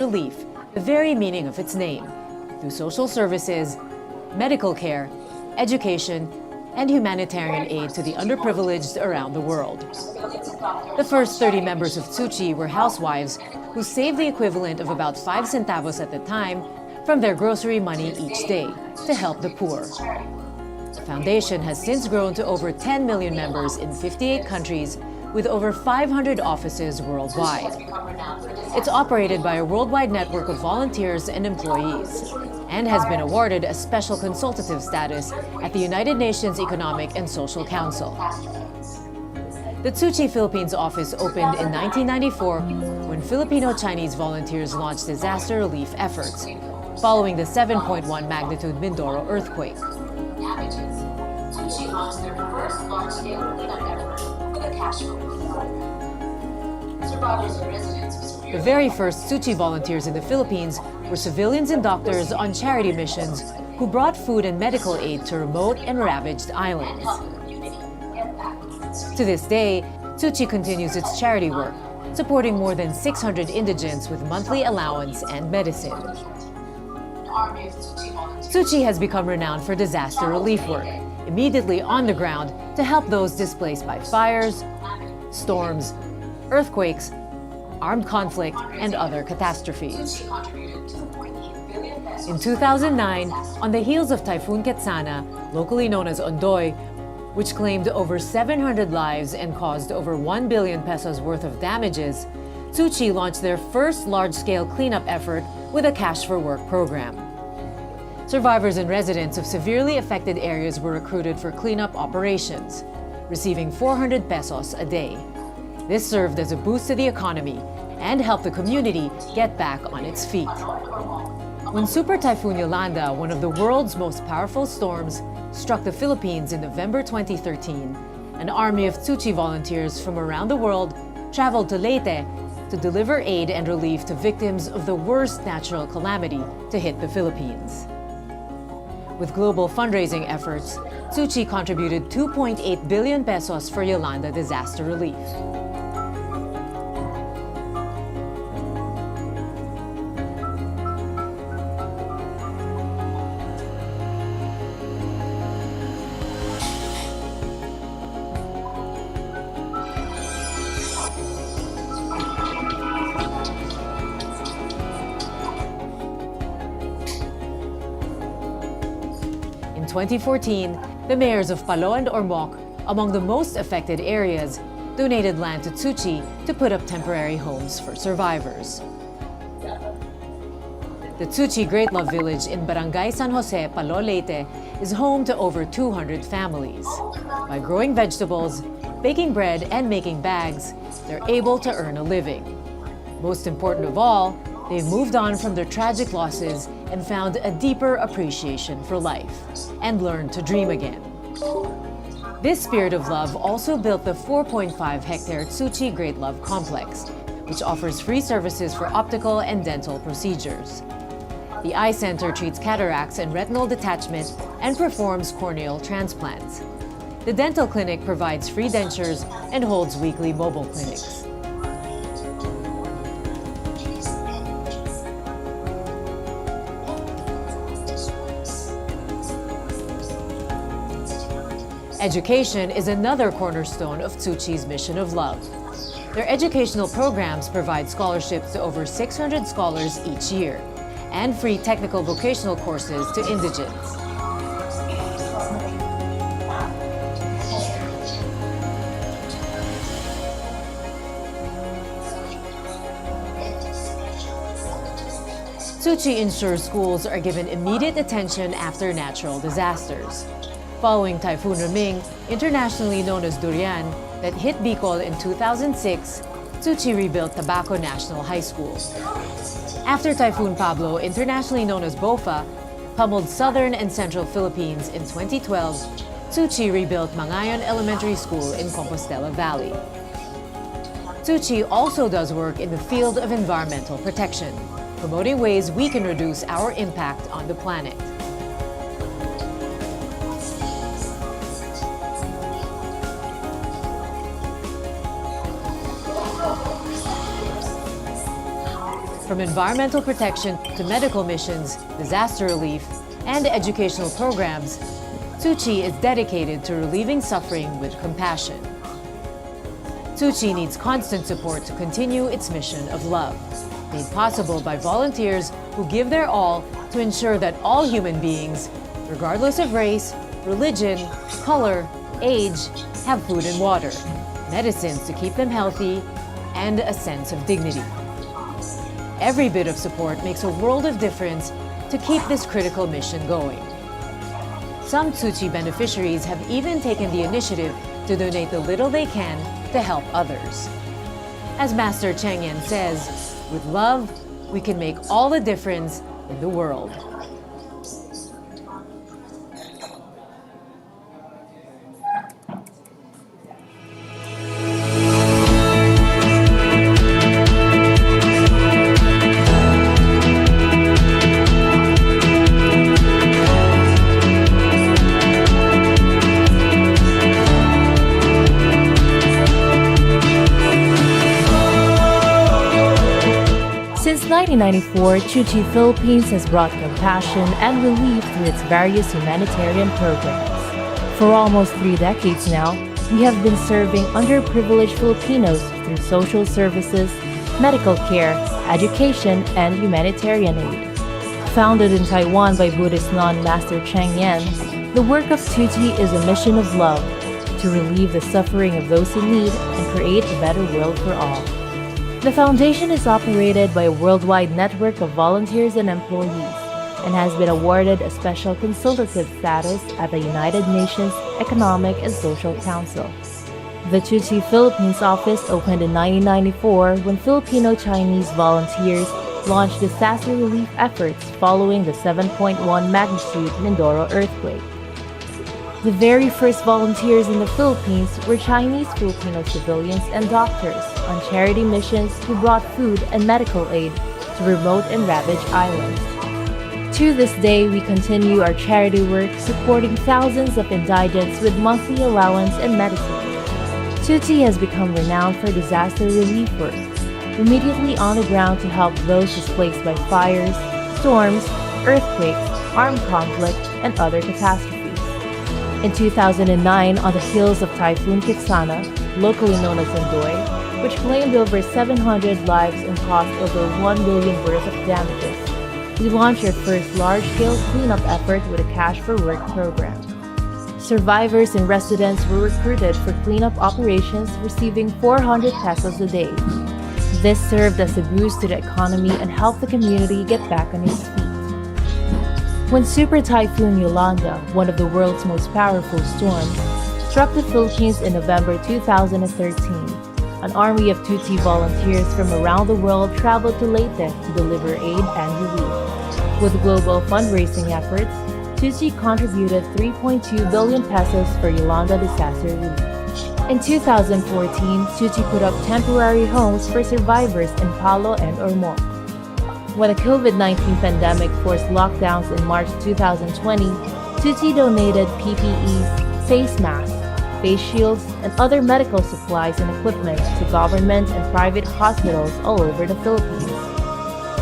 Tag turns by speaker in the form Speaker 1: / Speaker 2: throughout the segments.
Speaker 1: relief, the very meaning of its name, through social services, medical care, education, and humanitarian aid to the underprivileged around the world. The first 30 members of Tzu Chi were housewives who saved the equivalent of about 5 centavos at the time from their grocery money each day to help the poor. The foundation has since grown to over 10 million members in 58 countries with over 500 offices worldwide. It's operated by a worldwide network of volunteers and employees and has been awarded a special consultative status at the United Nations Economic and Social Council. The Tzu Chi Philippines office opened in 1994 when Filipino-Chinese volunteers launched disaster relief efforts following the 7.1 magnitude Mindoro earthquake.
Speaker 2: Tzu Chi launched their first large-scale cleanup effort with a cash relief. Survivors and residents of
Speaker 1: The very first Tzu Chi volunteers in the Philippines were civilians and doctors on charity missions who brought food and medical aid to remote and ravaged islands. To this day, Tzu Chi continues its charity work, supporting more than 600 indigents with monthly allowance and medicine. Tzu Chi has become renowned for disaster relief work, immediately on the ground to help those displaced by fires, storms, earthquakes, armed conflict, and other catastrophes. In 2009, on the heels of Typhoon Ketsana, locally known as Ondoy, which claimed over 700 lives and caused over 1 billion pesos worth of damages, Tzu Chi launched their first large-scale cleanup effort with a Cash for Work program. Survivors and residents of severely affected areas were recruited for cleanup operations, receiving 400 pesos a day. This served as a boost to the economy and helped the community get back on its feet. When Super Typhoon Yolanda, one of the world's most powerful storms, struck the Philippines in November 2013, an army of Tzu Chi volunteers from around the world traveled to Leyte to deliver aid and relief to victims of the worst natural calamity to hit the Philippines. With global fundraising efforts, Tzu Chi contributed 2.8 billion pesos for Yolanda disaster relief. In 2014, the mayors of Palo and Ormoc, among the most affected areas, donated land to Tzu Chi to put up temporary homes for survivors. The Tzu Chi Great Love Village in Barangay San Jose, Palo, Leyte is home to over 200 families. By growing vegetables, baking bread, and making bags, they're able to earn a living. Most important of all, they've moved on from their tragic losses and found a deeper appreciation for life and learned to dream again. This spirit of love also built the 4.5-hectare Tzu Chi Great Love Complex, which offers free services for optical and dental procedures. The eye center treats cataracts and retinal detachment and performs corneal transplants. The dental clinic provides free dentures and holds weekly mobile clinics. Education is another cornerstone of Tzu Chi's mission of love. Their educational programs provide scholarships to over 600 scholars each year and free technical vocational courses to indigents. Tzu Chi ensures schools are given immediate attention after natural disasters. Following Typhoon Raming, internationally known as Durian, that hit Bicol in 2006, Tzu Chi rebuilt Tabaco National High School. After Typhoon Pablo, internationally known as BOFA, pummeled southern and central Philippines in 2012, Tzu Chi rebuilt Mangayon Elementary School in Compostela Valley. Tzu Chi also does work in the field of environmental protection, promoting ways we can reduce our impact on the planet. From environmental protection to medical missions, disaster relief, and educational programs, Tzu Chi is dedicated to relieving suffering with compassion. Tzu Chi needs constant support to continue its mission of love, made possible by volunteers who give their all to ensure that all human beings, regardless of race, religion, color, age, have food and water, medicines to keep them healthy, and a sense of dignity. Every bit of support makes a world of difference to keep this critical mission going. Some Tzu Chi beneficiaries have even taken the initiative to donate the little they can to help others. As Master Cheng Yen says, with love, we can make all the difference in the world.
Speaker 3: Since 1994, Tzu Chi Philippines has brought compassion and relief through its various humanitarian programs. For almost 3 decades now, we have been serving underprivileged Filipinos through social services, medical care, education, and humanitarian aid. Founded in Taiwan by Buddhist nun Master Cheng Yen, the work of Tzu Chi is a mission of love to relieve the suffering of those in need and create a better world for all. The foundation is operated by a worldwide network of volunteers and employees and has been awarded a special consultative status at the United Nations Economic and Social Council. The Tzu Chi Philippines office opened in 1994 when Filipino-Chinese volunteers launched disaster relief efforts following the 7.1 magnitude Mindoro earthquake. The very first volunteers in the Philippines were Chinese Filipino civilians and doctors on charity missions who brought food and medical aid to remote and ravaged islands. To this day, we continue our charity work supporting thousands of indigents with monthly allowance and medicine. Tzu Chi has become renowned for disaster relief work, immediately on the ground to help those displaced by fires, storms, earthquakes, armed conflict, and other catastrophes. In 2009, on the heels of Typhoon Kitsana, locally known as Ondoy, which claimed over 700 lives and caused over 1 billion worth of damages, we launched our first large-scale cleanup effort with a Cash for Work program. Survivors and residents were recruited for cleanup operations, receiving 400 pesos a day. This served as a boost to the economy and helped the community get back on its feet. When Super Typhoon Yolanda, one of the world's most powerful storms, struck the Philippines in November 2013, an army of Tzu Chi volunteers from around the world traveled to Leyte to deliver aid and relief. With global fundraising efforts, Tzu Chi contributed 3.2 billion pesos for Yolanda disaster relief. In 2014, Tzu Chi put up temporary homes for survivors in Palo and Ormoc. When the COVID-19 pandemic forced lockdowns in March 2020, Tzu Chi donated PPEs, face masks, face shields, and other medical supplies and equipment to government and private hospitals all over the Philippines.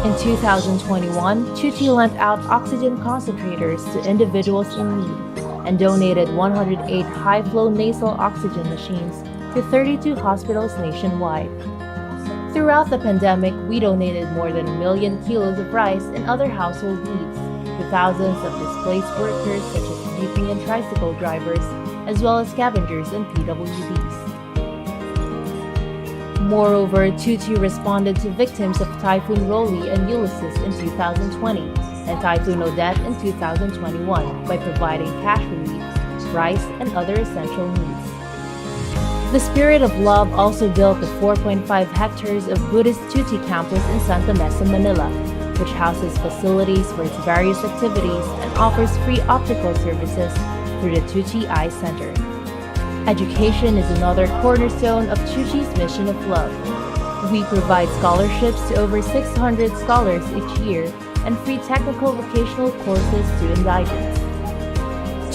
Speaker 3: In 2021, Tzu Chi lent out oxygen concentrators to individuals in need and donated 108 high-flow nasal oxygen machines to 32 hospitals nationwide. Throughout the pandemic, we donated more than 1 million kilos of rice and other household needs to thousands of displaced workers such as jeepney and tricycle drivers, as well as scavengers and PWDs. Moreover, Tzu Chi responded to victims of Typhoon Rolly and Ulysses in 2020 and Typhoon Odette in 2021 by providing cash relief, rice, and other essential needs. The Spirit of Love also built the 4.5 hectares of Buddhist Tzu Chi campus in Santa Mesa, Manila, which houses facilities for its various activities and offers free optical services through the Tzu Chi Eye Center. Education is another cornerstone of Tzu Chi's mission of love. We provide scholarships to over 600 scholars each year and free technical vocational courses to indigents.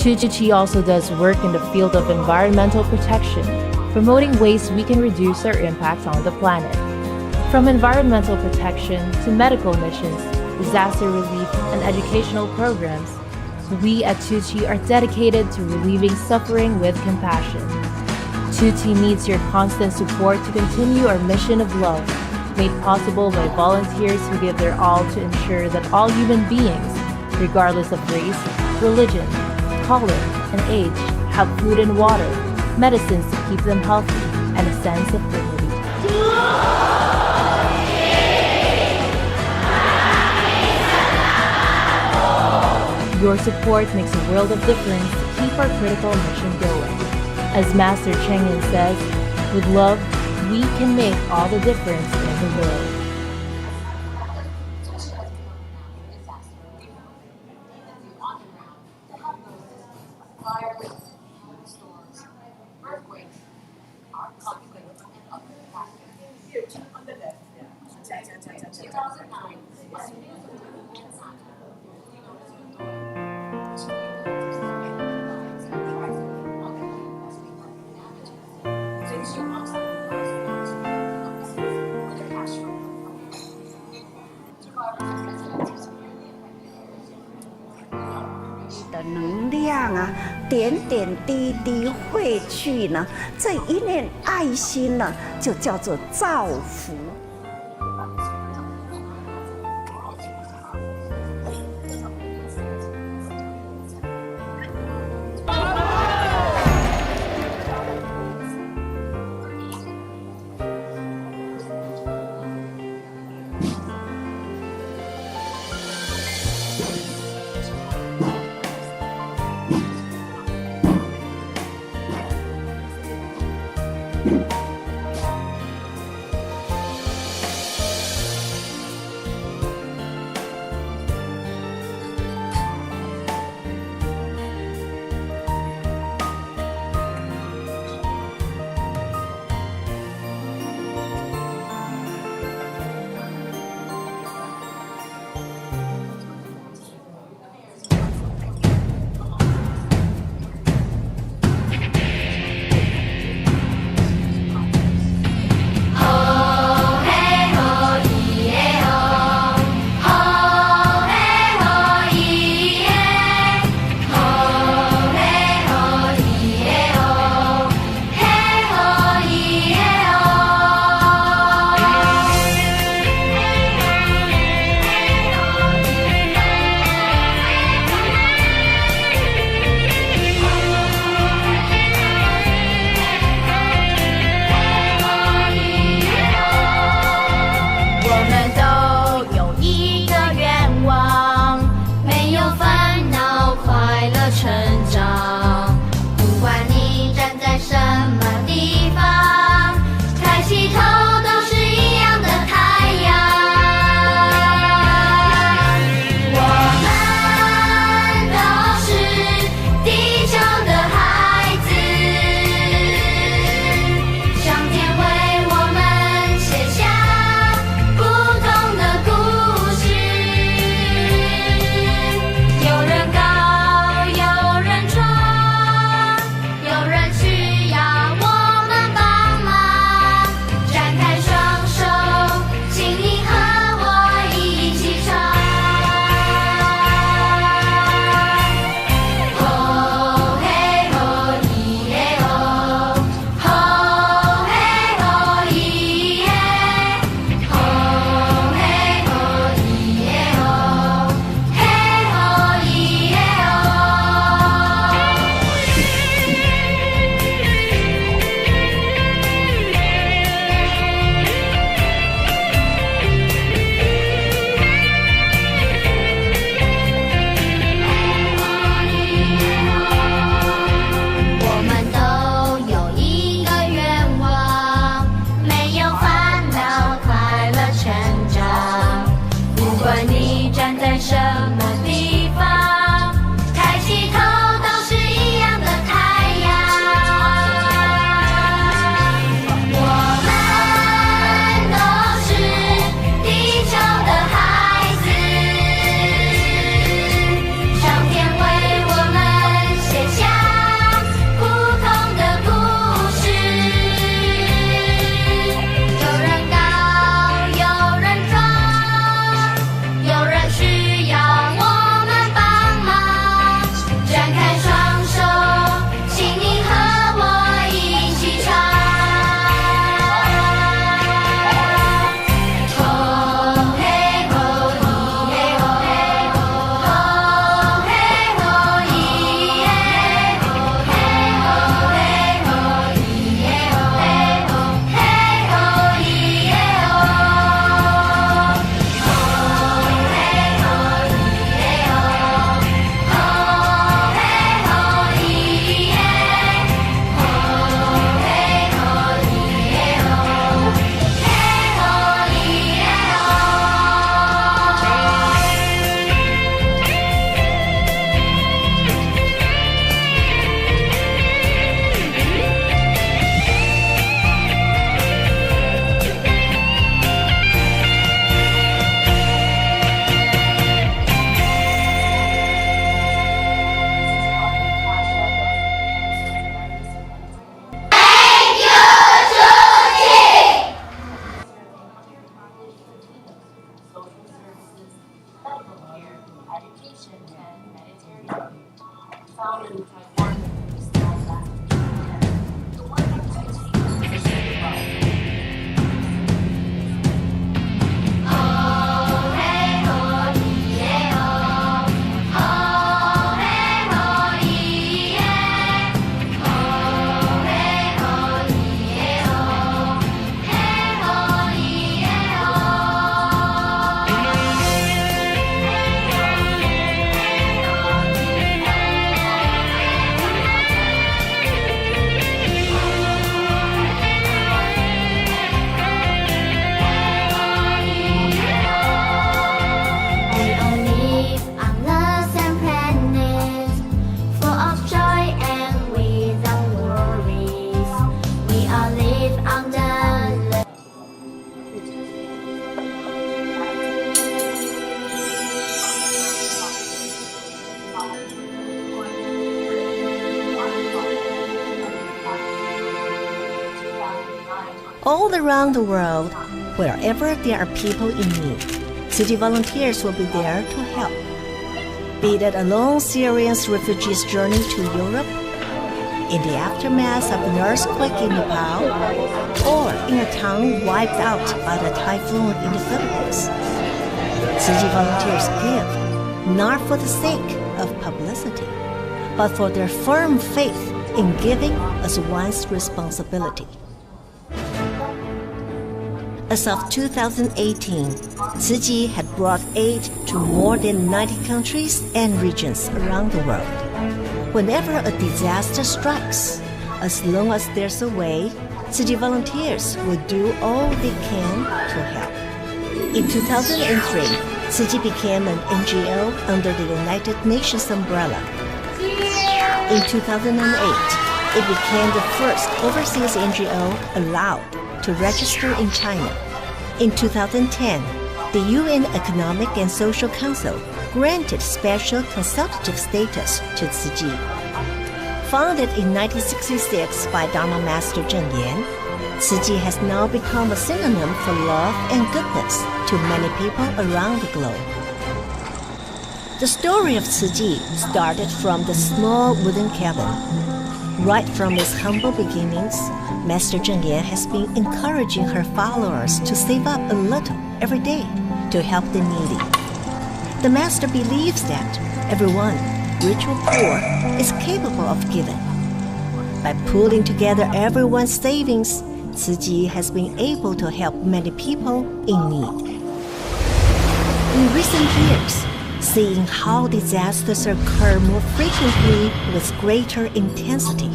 Speaker 3: Tzu Chi also does work in the field of environmental protection, promoting ways we can reduce our impact on the planet. From environmental protection to medical missions, disaster relief, and educational programs, we at Tzu Chi are dedicated to relieving suffering with compassion. Tzu Chi needs your constant support to continue our mission of love, made possible by volunteers who give their all to ensure that all human beings, regardless of race, religion, color, and age, have food and water, medicines to keep them healthy, and a sense of dignity. Your support makes a world of difference to keep our critical mission going. As Master Cheng Yin says, with love, we can make all the difference in the world.
Speaker 2: Fire, storms, earthquakes, conflicts, and other disasters. On the left, yeah. 2009, since you lost the first with a cash flow. Survivors of
Speaker 4: 的能量啊，点点滴滴汇聚呢，这一念爱心呢，就叫做造福。
Speaker 2: founded in Taiwan is now back in Japan. The work of Tzu Chi is well.
Speaker 5: We all live on the same planet, full of joy and without worries. We all live under the
Speaker 6: All around the world, wherever there are people in need, Tzu Chi volunteers will be there to help. Be it a long Syrian refugees' journey to Europe, in the aftermath of an earthquake in Nepal, or in a town wiped out by the typhoon in the Philippines. Tzu Chi volunteers give, not for the sake of publicity, but for their firm faith in giving as one's responsibility. As of 2018, Tzu Chi had brought aid to more than 90 countries and regions around the world. Whenever a disaster strikes, as long as there's a way, Tzu Chi volunteers will do all they can to help. In 2003, Tzu Chi became an NGO under the United Nations umbrella. In 2008, it became the first overseas NGO allowed to register in China. In 2010, the UN Economic and Social Council granted special consultative status to Tzu Chi. Founded in 1966 by Dharma Master Zheng Yan, Tzu Chi has now become a synonym for love and goodness to many people around the globe. The story of Tzu Chi started from the small wooden cabin. Right from its humble beginnings, Master Zheng Yan has been encouraging her followers to save up a little every day to help the needy. The Master believes that everyone, rich or poor, is capable of giving. By pulling together everyone's savings, Tzu Chi has been able to help many people in need. In recent years, seeing how disasters occur more frequently with greater intensity,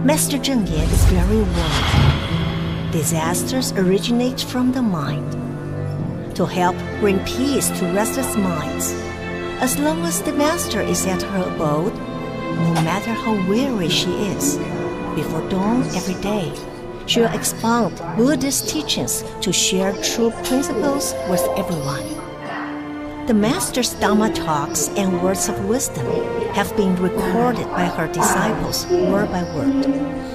Speaker 6: Master Zheng Yan is very worried. Disasters originate from the mind. To help bring peace to restless minds, as long as the Master is at her abode, no matter how weary she is, before dawn every day, she will expound Buddhist teachings to share true principles with everyone. The Master's Dhamma talks and words of wisdom have been recorded by her disciples word by word,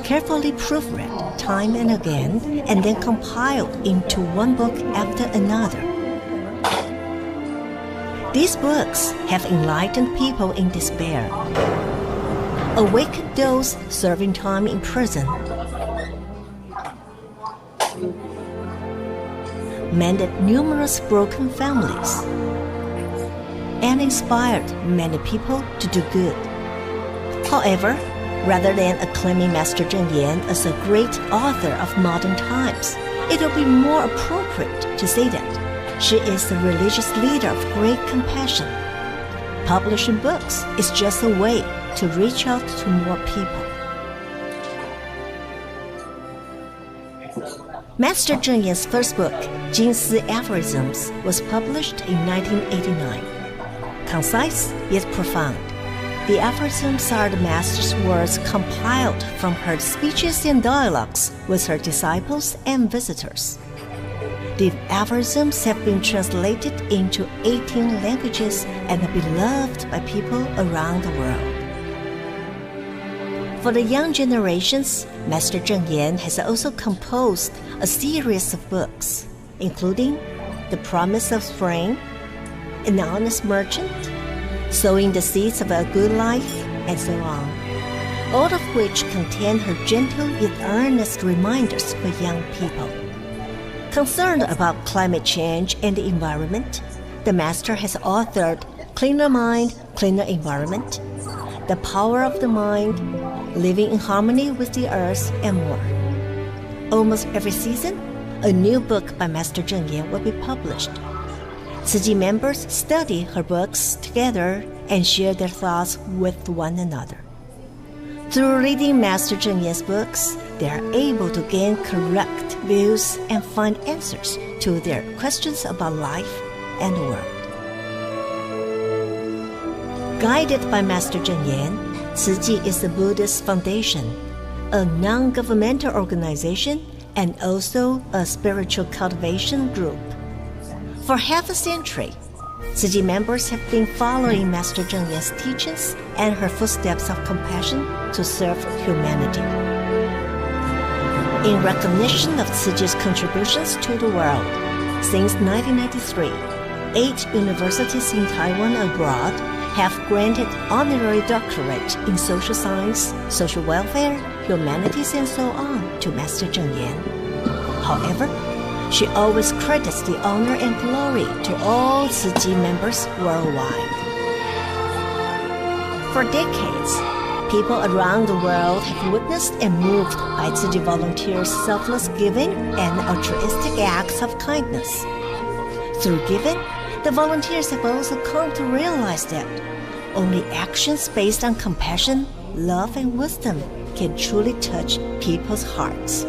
Speaker 6: carefully proofread time and again, and then compiled into one book after another. These books have enlightened people in despair, awakened those serving time in prison, mended numerous broken families, and inspired many people to do good. However, rather than acclaiming Master Zheng Yan as a great author of modern times, it would be more appropriate to say that she is a religious leader of great compassion. Publishing books is just a way to reach out to more people. Master Zheng Yan's first book, Jinsi Aphorisms, was published in 1989. Concise yet profound, the aphorisms are the Master's words compiled from her speeches and dialogues with her disciples and visitors. The aphorisms have been translated into 18 languages and are beloved by people around the world. For the young generations, Master Zheng Yan has also composed a series of books, including The Promise of Spring, An Honest Merchant, Sowing the Seeds of a Good Life, and so on, all of which contain her gentle yet earnest reminders for young people. Concerned about climate change and the environment, the Master has authored Cleaner Mind, Cleaner Environment, The Power of the Mind, Living in Harmony with the Earth, and more. Almost every season, a new book by Master Cheng Yen will be published. Tzu Chi members study her books together and share their thoughts with one another. Through reading Master Cheng Yen's books, they are able to gain correct views and find answers to their questions about life and the world. Guided by Master Cheng Yen, Tzu Chi is the Buddhist Foundation, a non-governmental organization and also a spiritual cultivation group. For half a century, Tzu Chi members have been following Master Cheng Yen's teachings and her footsteps of compassion to serve humanity. In recognition of Tzu Chi's contributions to the world, since 1993, 8 universities in Taiwan and abroad have granted honorary doctorate in social science, social welfare, humanities, and so on to Master Cheng Yen. However, she always credits the honor and glory to all Tzu Chi members worldwide. For decades, people around the world have witnessed and moved by Tzu Chi volunteers' selfless giving and altruistic acts of kindness. Through giving, the volunteers have also come to realize that only actions based on compassion, love, and wisdom can truly touch people's hearts.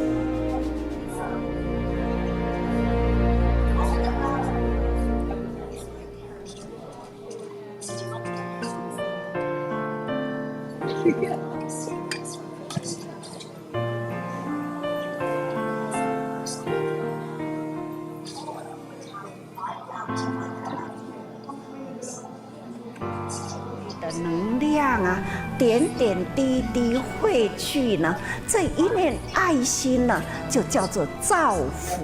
Speaker 4: 的能量啊，点点滴滴汇聚呢，这一念爱心呢，就叫做造福。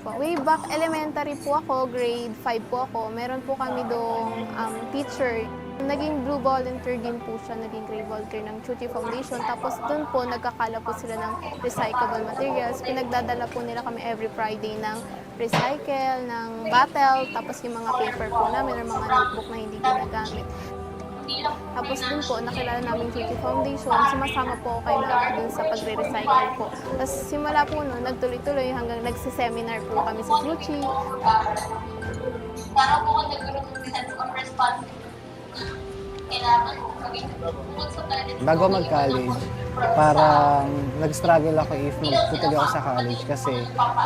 Speaker 7: po. Way back elementary po ako, grade 5 po ako. Meron po kami doong teacher. Naging blue volunteer din po siya, naging gray volunteer ng Tzu Chi Foundation. Tapos doon po, nagkakala po sila ng recyclable materials. Pinagdadala po nila kami every Friday ng recycle, ng bottle, tapos yung mga paper po namin or mga notebook na hindi ginagamit. Tapos dun po, nakilala namin Tzu Chi Foundation, sumasama po ako kay Mama dun sa pagre-recycle po. Tapos simula po nun, nagtuloy-tuloy hanggang nagsiseminar po kami sa Tzu Chi.
Speaker 2: Para po kung nagkaroon ng sense of responsibility, kailangan maging bukod sa planet.
Speaker 8: Bago mag-college, parang nag-struggle ako if magtutuloy ako sa college kasi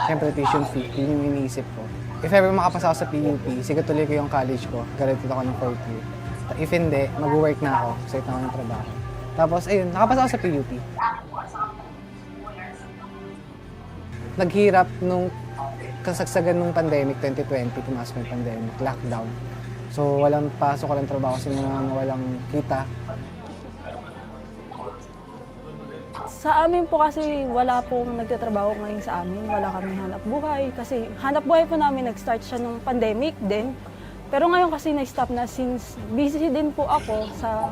Speaker 8: syempre tuition fee, yun yung iniisip ko. If ever makapasa ako sa PUP, sige tuloy ko yung college ko, graduate ako ng 4th year. If hindi, mag-work na ako, excited ako ng trabaho. Tapos ayun, nakapasa ako sa PUP. Naghirap nung kasagsagan nung pandemic, 2020, pumasok yung pandemic, lockdown. So walang pasok, walang trabaho kasi walang kita.
Speaker 9: Sa amin po kasi wala pong nagtatrabaho ngayon sa amin. Wala kaming hanap buhay. Kasi hanap buhay po namin nag-start siya nung pandemic din. Pero ngayon kasi na-stop na since busy din po ako sa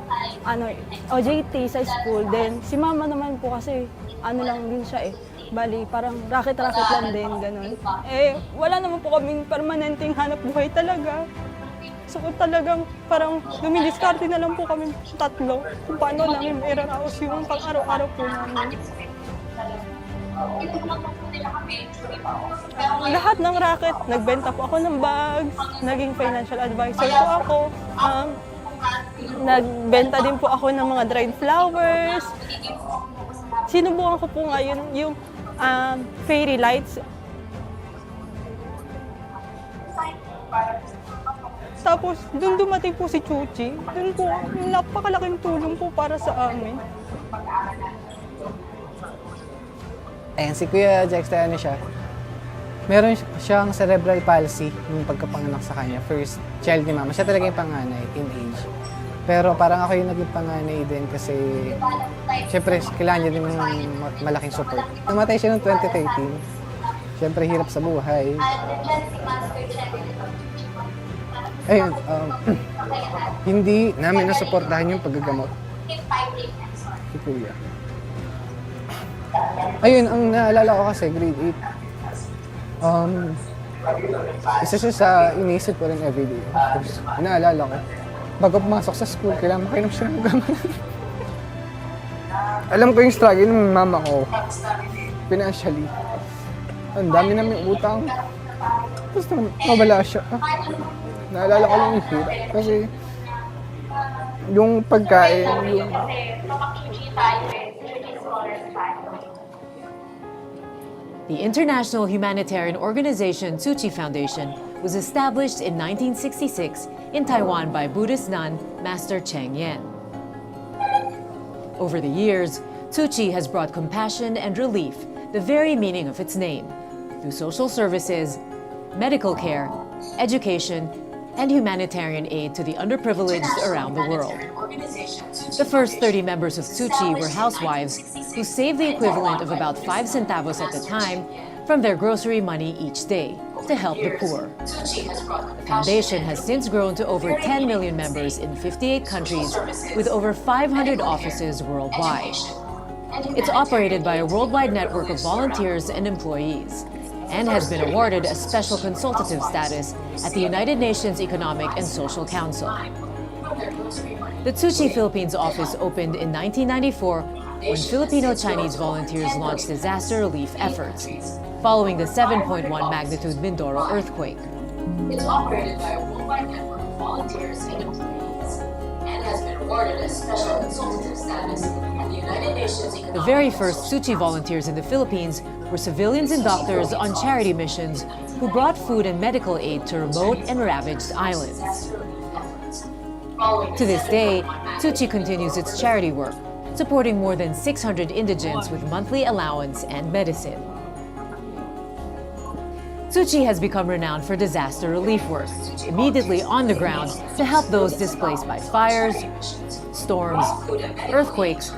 Speaker 9: OJT sa school. Then si mama naman po kasi lang din siya Bali, parang racket-racket lang din, ganun. Wala naman po kaming permanenteng hanap buhay talaga. So talagang parang dumidiskarte na lang po kami tatlo kung paano namin mairaraos yung pang-araw-araw po namin. Lahat ng racket, nagbenta po ako ng bags, naging financial advisor po ako, nagbenta din po ako ng mga dried flowers. Sinubukan ko po ngayon yung fairy lights. Tapos, doon dumating po si Tzu Chi. Doon po, napakalaking tulong po para sa amin.
Speaker 8: Ayan, si Kuya Jexter, siya? Meron siyang cerebral palsy nung pagkapanganak sa kanya. First child ni mama. Siya talaga yung panganay in age. Pero parang ako yung naging panganay din kasi syempre, kailangan niya din ng malaking support. Namatay siya noong 2013. Syempre, hirap sa buhay. Ayun, hindi namin nasuportahan yung paggagamot si Kuya. Ayun, ang naalala ko kasi, grade 8. Isa siya sa iniisip ko rin everyday. Naalala ko, bago pumasok sa school, kailangan makainom siya ng gamot. Alam ko yung struggle ng mama ko, financially. Ang dami namin utang. Tapos mawala siya. Naalala ko lang yung hirap kasi yung pagkain, yung...
Speaker 1: The international humanitarian organization Tzu Chi Foundation was established in 1966 in Taiwan by Buddhist nun Master Cheng Yen. Over the years, Tzu Chi has brought compassion and relief, the very meaning of its name, through social services, medical care, education, and humanitarian aid to the underprivileged around the world. The first 30 members of Tzu Chi were housewives who saved the equivalent of about 5 centavos at the time from their grocery money each day to help the poor. The foundation has since grown to over 10 million members in 58 countries with over 500 offices worldwide. It's operated by a worldwide network of volunteers and employees, and has been awarded a special consultative status at the United Nations Economic and Social Council. The Tzu Chi Philippines office opened in 1994 when Filipino-Chinese volunteers launched disaster relief efforts following the 7.1 magnitude Mindoro earthquake.
Speaker 2: It's operated by a worldwide network of volunteers and employees and has been awarded a special consultative status at the United Nations Economic.
Speaker 1: The very first Tzu Chi volunteers in the Philippines were civilians and doctors on charity missions who brought food and medical aid to remote and ravaged islands. To this day, Tzu Chi continues its charity work, supporting more than 600 indigents with monthly allowance and medicine. Tzu Chi has become renowned for disaster relief work, immediately on the ground to help those displaced by fires, storms, earthquakes,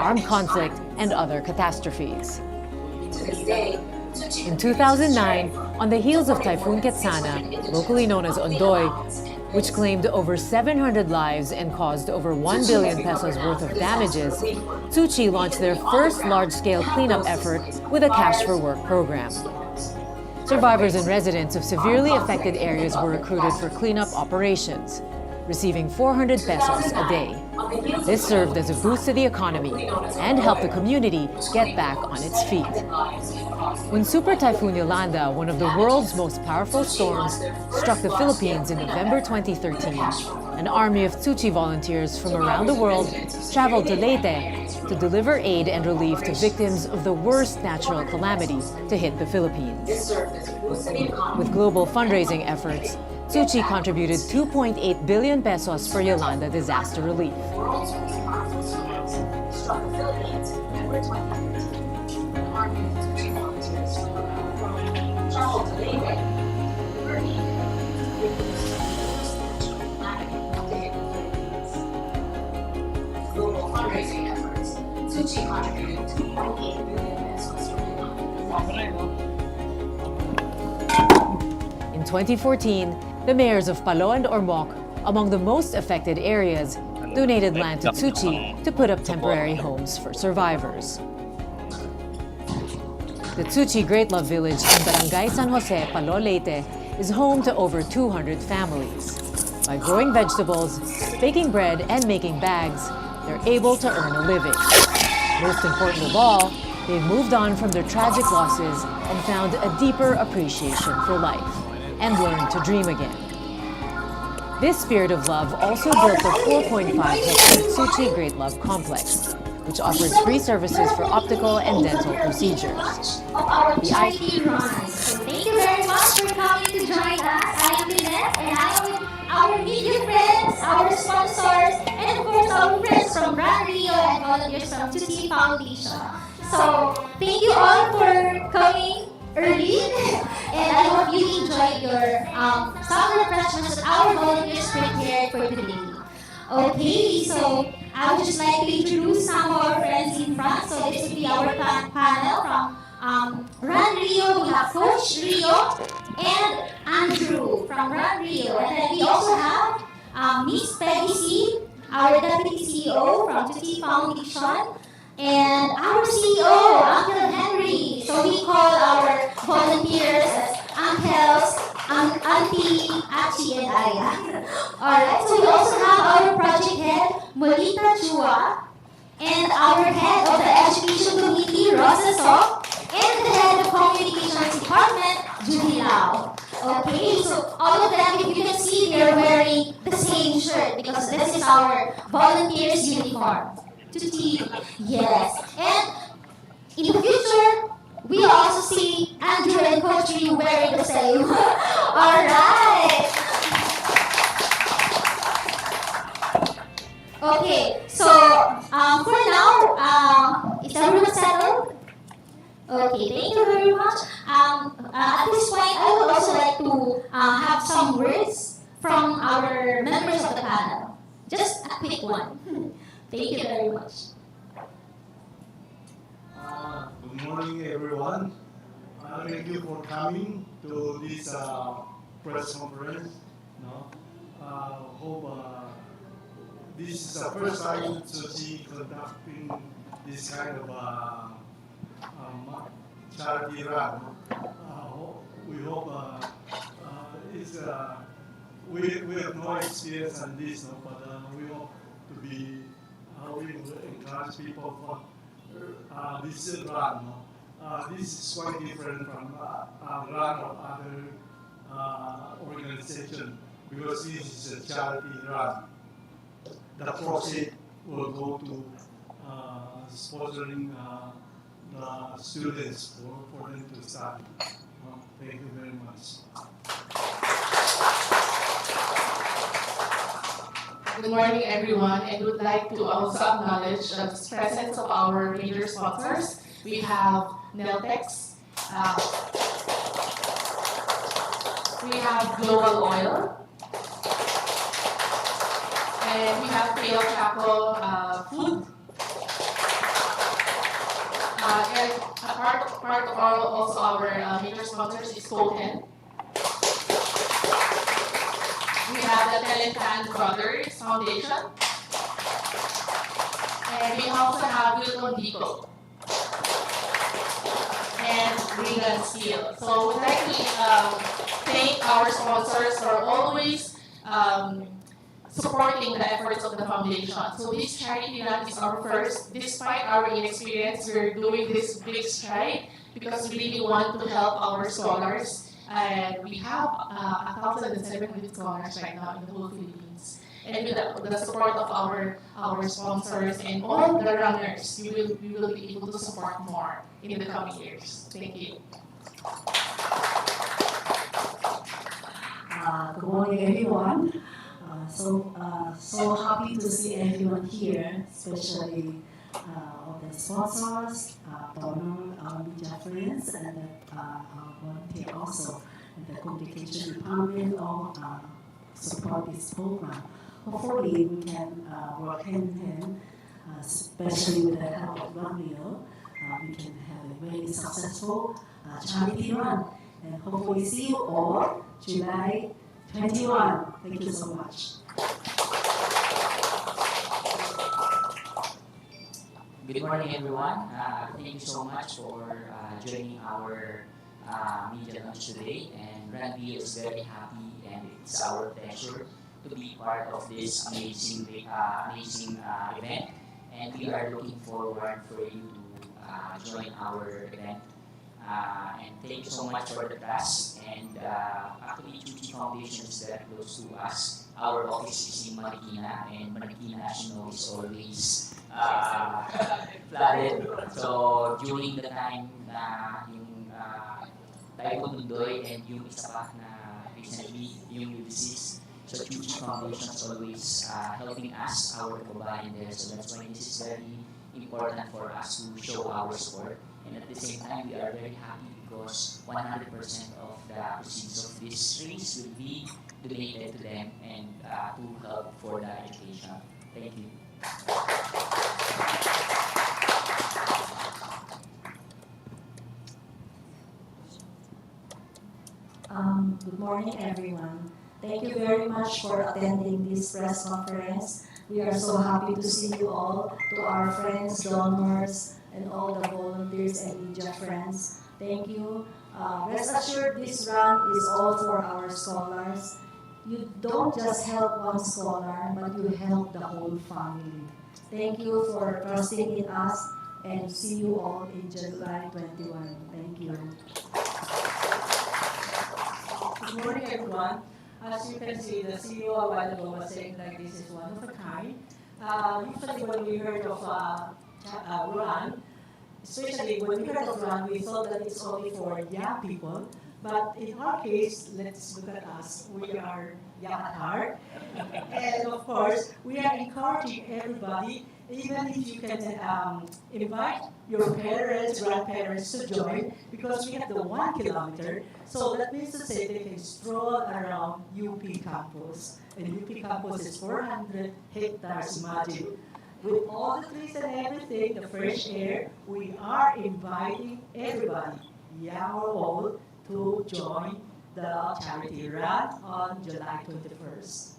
Speaker 1: armed conflict, and other catastrophes.
Speaker 2: To this day,
Speaker 1: In 2009, on the heels of Typhoon Ketsana, locally known as Ondoy, which claimed over 700 lives and caused over 1 billion pesos worth of damages, Tzu Chi launched their first large-scale cleanup effort with a Cash for Work program. Survivors and residents of severely affected areas were recruited for cleanup operations, receiving 400 pesos a day. This served as a boost to the economy and helped the community get back on its feet. When Super Typhoon Yolanda, one of the world's most powerful storms, struck the Philippines in November 2013, an army of Tzu Chi volunteers from around the world traveled to Leyte to deliver aid and relief to victims of the worst natural calamity to hit the Philippines. With global fundraising efforts, Tzu Chi contributed 2.8 billion pesos for Yolanda disaster relief.
Speaker 2: Global fundraising efforts, Tzu Chi contributed 2.8 billion pesos for
Speaker 1: In 2014, the mayors of Palo and Ormoc, among the most affected areas, donated land to Tzu Chi to put up temporary homes for survivors. The Tzu Chi Great Love Village in Barangay San Jose, Palo, Leyte, is home to over 200 families. By growing vegetables, baking bread, and making bags, they're able to earn a living. Most important of all, they've moved on from their tragic losses and found a deeper appreciation for life and learned to dream again. This spirit of love also built the 4.5-hectare Tzu Chi Great Love Complex, which offers free services for optical and dental procedures.
Speaker 5: Our charity run. So thank you very much for coming to join us. I am Lynette, and I am with our media friends, our sponsors, and of course our friends from Run Rio and volunteers from Tzu Chi Foundation. So thank you all for coming early, and I hope you enjoyed your summer refreshments that our volunteers prepared for today. Okay, so I would just like to introduce some of our friends in front. So this would be our panel from Run Rio. We have Coach Rio and Andrew from Run Rio. And then we also have Miss Peggy C, our Deputy CEO from Tzu Chi Foundation. And our CEO, Uncle Henry. So we call our volunteers as uncles, auntie, Achi, and Aya. Alright, so we also have our project head, Molita Chua, and our head of the education committee, Rosa Sok, and the head of communications department, Judy Lau. Okay, so all of them, if you can see, they're wearing the same shirt because this is our volunteers uniform. Yes, and in the future, we'll also see Andrew and Coach Rio wearing the same. Alright. Okay, so for now, is everyone settled? Okay, thank you very much. At this point, I would also like to have some words from our members of the panel. Just a quick one. Thank you very much.
Speaker 10: Good morning, everyone. Thank you for coming to this press conference. Hope this is the first time Tzu Chi conducting this kind of charity run. We hope we have no experience on this, but we hope to be we will encourage people for this run. This is quite different from a run of other organization because this is a charity run. The proceeds will go to sponsoring the students for them to study. Thank you very much.
Speaker 11: Good morning, everyone, and would like to also acknowledge the presence of our major sponsors. We have Neltex, we have Global Oil, and we have Pale Chaco Food. And part of our, also our major sponsors is Cohen. We have the Telecan Brothers Foundation. And we also have Wilcon Dico and Regan Steel. So we'd like to thank our sponsors for always supporting the efforts of the foundation. So this charity run is our first. Despite our inexperience, we're doing this big stride because we really want to help our scholars. And we have 1,700 scholars right now in the whole Philippines. And with the support of our sponsors and all the runners, we will be able to support more in the coming years. Thank you.
Speaker 12: Good morning, everyone. So happy to see everyone here, especially all the sponsors, donor, our media friends, and our volunteer also, and the communication department all support this program. Hopefully, we can work hand in hand, especially with the help of Romeo. We can have a very successful charity run, and hopefully see you all July 21. Thank you so much.
Speaker 13: Good morning, everyone. Thank you so much for joining our media lunch today. And Randy is very happy, and it's our pleasure to be part of this amazing event. And we are looking forward for you to join our event. And thank you so much for the class. And actually, Tzu Chi Foundation is very close to us. Our office is in Marikina, and Marikina, as you know, is always flooded. So during the time na yung Typhoon Nundoy and yung isa pa na recently yung Ulysses, so Tzu Chi Foundation is always helping us, our kababayan there. So that's why this is very important for us to show our support. And at the same time, we are very happy because 100% of the proceeds of this race will be donated to them and to help for the education. Thank you.
Speaker 12: Good morning, everyone. Thank you very much for attending this press conference. We are so happy to see you all, to our friends, donors, and all the volunteers and media friends. Thank you. Rest assured, this run is all for our scholars. You don't just help one scholar, but you help the whole family. Thank you for trusting in us, and see you all in July 21. Thank you.
Speaker 14: Good morning, everyone. As you can see, the CEO a while ago was saying like this is one of a kind. Usually when we heard of run, especially when we heard of run, we thought that it's only for young people. But in our case, let's look at us. We are young at heart. And of course, we are encouraging everybody, even if you can invite your parents, grandparents to join, because we have the 1 kilometer. So that means to say they can stroll around UP campus. And UP campus is 400 hectares, imagine. With all the trees and everything, the fresh air, we are inviting everybody, young or old, to join the charity run on July 21st.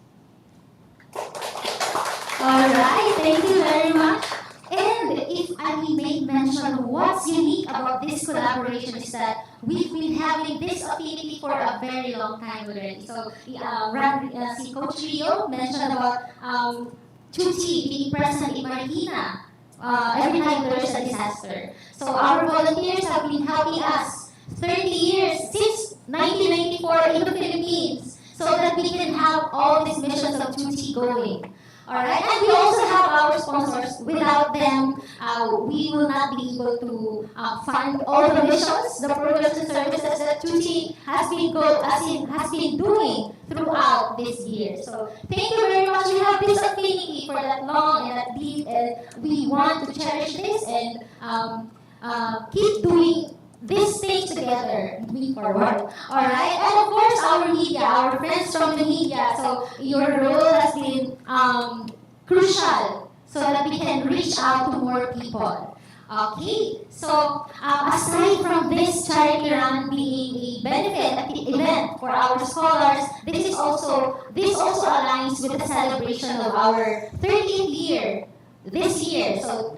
Speaker 5: All right, thank you very much. And if I may mention what's unique about this collaboration is that we've been having this affinity for a very long time already. So, si Coach Rio mentioned about Tzu Chi being present in Marikina every time there's a disaster. So our volunteers have been helping us 30 years since 1994 in the Philippines, so that we can have all these missions of Tzu Chi going. Alright, and we also have our sponsors. Without them, we will not be able to fund all the missions, the programs and services that Tzu Chi has been doing throughout this year. So thank you very much. We have this affinity for that long and that deep, and we want to cherish this and keep doing these things together moving forward. Alright? And of course, our media, our friends from the media. So your role has been crucial so that we can reach out to more people. Okay, so aside from this charity run being a benefit event for our scholars, this also aligns with the celebration of our 30th year this year. So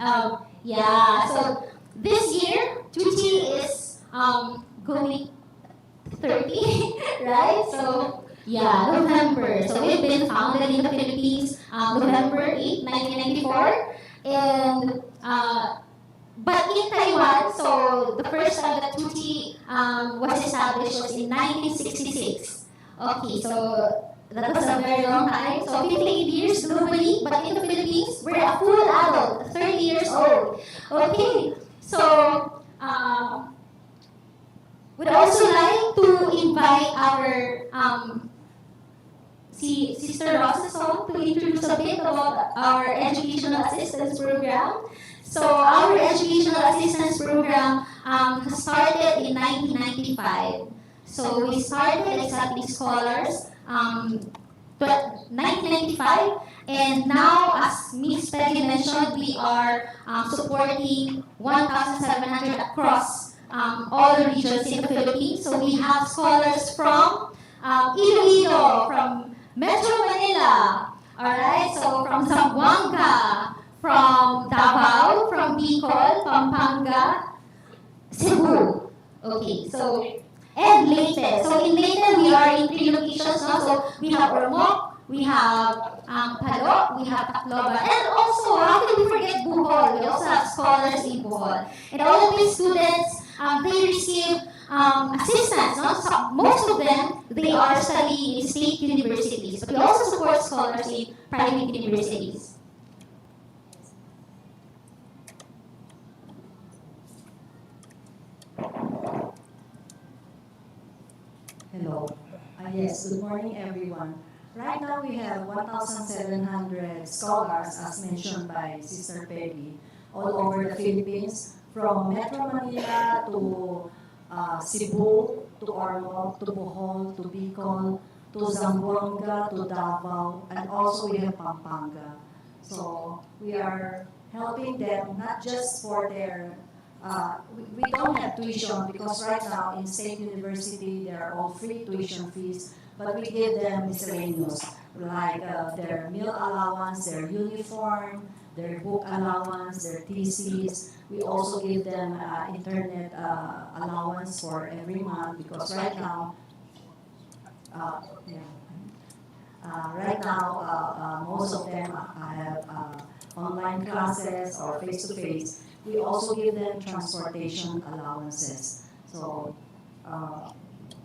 Speaker 5: yeah, so this year Tzu Chi is going 30, right? So yeah, November. So we've been founded in the Philippines November 8, 1994, and but in Taiwan, so the first time that Tzu Chi was established was in 1966. Okay, so that was a very long time. So 58 years globally, but in the Philippines, we're a full adult, 30 years old. Okay, so would also like to invite our Sister Rosa Song to introduce a bit about our educational assistance program. So our educational assistance program started in 1995. So we started exactly scholars 1995, and now, as Ms. Peggy mentioned, we are supporting 1,700 across all the regions in the Philippines. So we have scholars from Iloilo, from Metro Manila, alright, so from Zamboanga, from Davao, from Bicol, Pampanga, Cebu. Okay, so, and Leyte. So in Leyte, we are in 3 locations now. So we have Ormoc, we have Palo, we have Tacloban, and also, how can we forget Bohol? We also have scholars in Bohol. And all of these students, they receive assistance. No? So most of them, they are studying in state universities, but we also support scholars in private universities.
Speaker 12: Hello. Yes, good morning everyone. Right now we have 1,700 scholars as mentioned by Sister Peggy all over the Philippines, from Metro Manila to Cebu, to Ormoc, to Bohol, to Bicol, to Zamboanga, to Davao, and also we have Pampanga. So we are helping them not just for their we don't have tuition because right now in state university they are all free tuition fees, but we give them miscellaneous like their meal allowance, their uniform, their book allowance, their theses. We also give them internet allowance for every month because right now, most of them have online classes or face-to-face. We also give them transportation allowances. So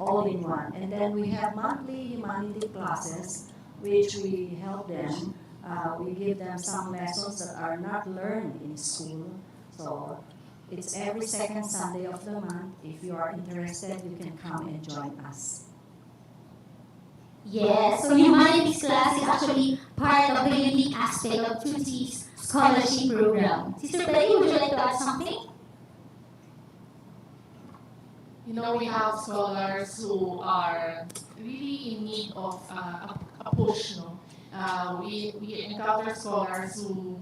Speaker 12: all in one. And then we have monthly humanity classes, which we help them. We give them some lessons that are not learned in school. So it's every second Sunday of the month. If you are interested, you can come and join us.
Speaker 5: Yes, so humanities class is actually part of the unique aspect of Tzu Chi's scholarship program. Sister Betty, would you like to add something?
Speaker 11: You know, we have scholars who are really in need of a push. No? We encounter scholars who,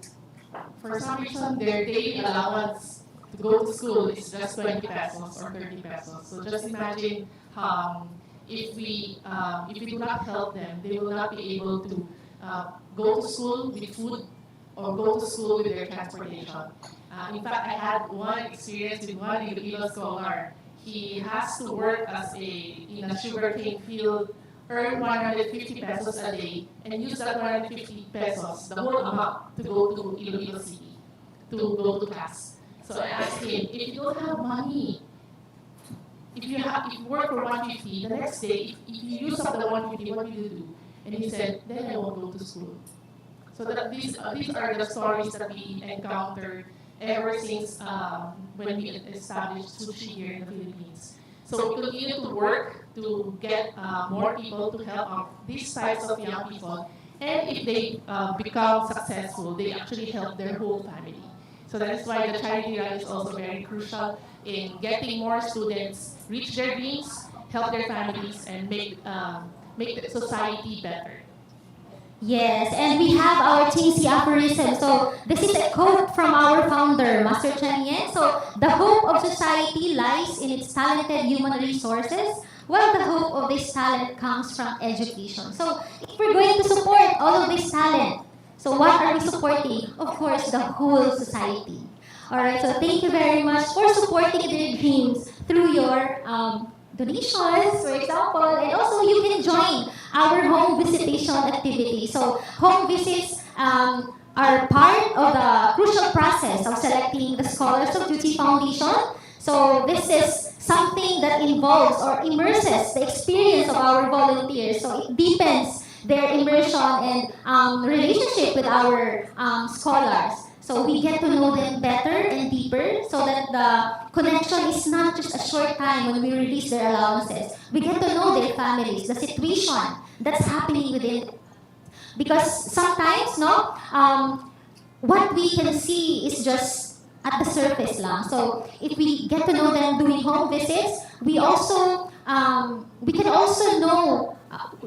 Speaker 11: for some reason, their daily allowance to go to school is just 20 pesos or 30 pesos. So just imagine if we do not help them, they will not be able to go to school with food or go to school with their transportation. In fact, I had one experience with one Iloilo scholar. He has to work in a sugarcane field, earn 150 pesos a day, and use that 150 pesos, the whole amount, to go to Iloilo City, to go to class. So I asked him, if you don't have money, if you work for 150, the next day, if you use up the 150, what do you do? And he said, then I won't go to school. So these are the stories that we encountered ever since when we established Tzu Chi here in the Philippines. So we continue to work to get more people to help out these types of young people. And if they become successful, they actually help their whole family. So that is why the charity run is also very crucial in getting more students reach their dreams, help their families, and make the society better.
Speaker 5: Yes, and we have our Chingsi aphorism. So this is a quote from our founder, Master Chen Yen. So the hope of society lies in its talented human resources, while the hope of this talent comes from education. So if we're going to support all of this talent, so what are we supporting? Of course, the whole society. Alright, so thank you very much for supporting their dreams through your donations, for example, and also you can join our home visitation activity. So home visits are part of the crucial process of selecting the scholars of Tzu Chi Foundation. So this is something that involves or immerses the experience of our volunteers. So it deepens their immersion and relationship with our scholars. So we get to know them better and deeper so that the connection is not just a short time when we release their allowances. We get to know their families, the situation that's happening within. Because sometimes, no, what we can see is just at the surface lang. So if we get to know them doing home visits, we can also know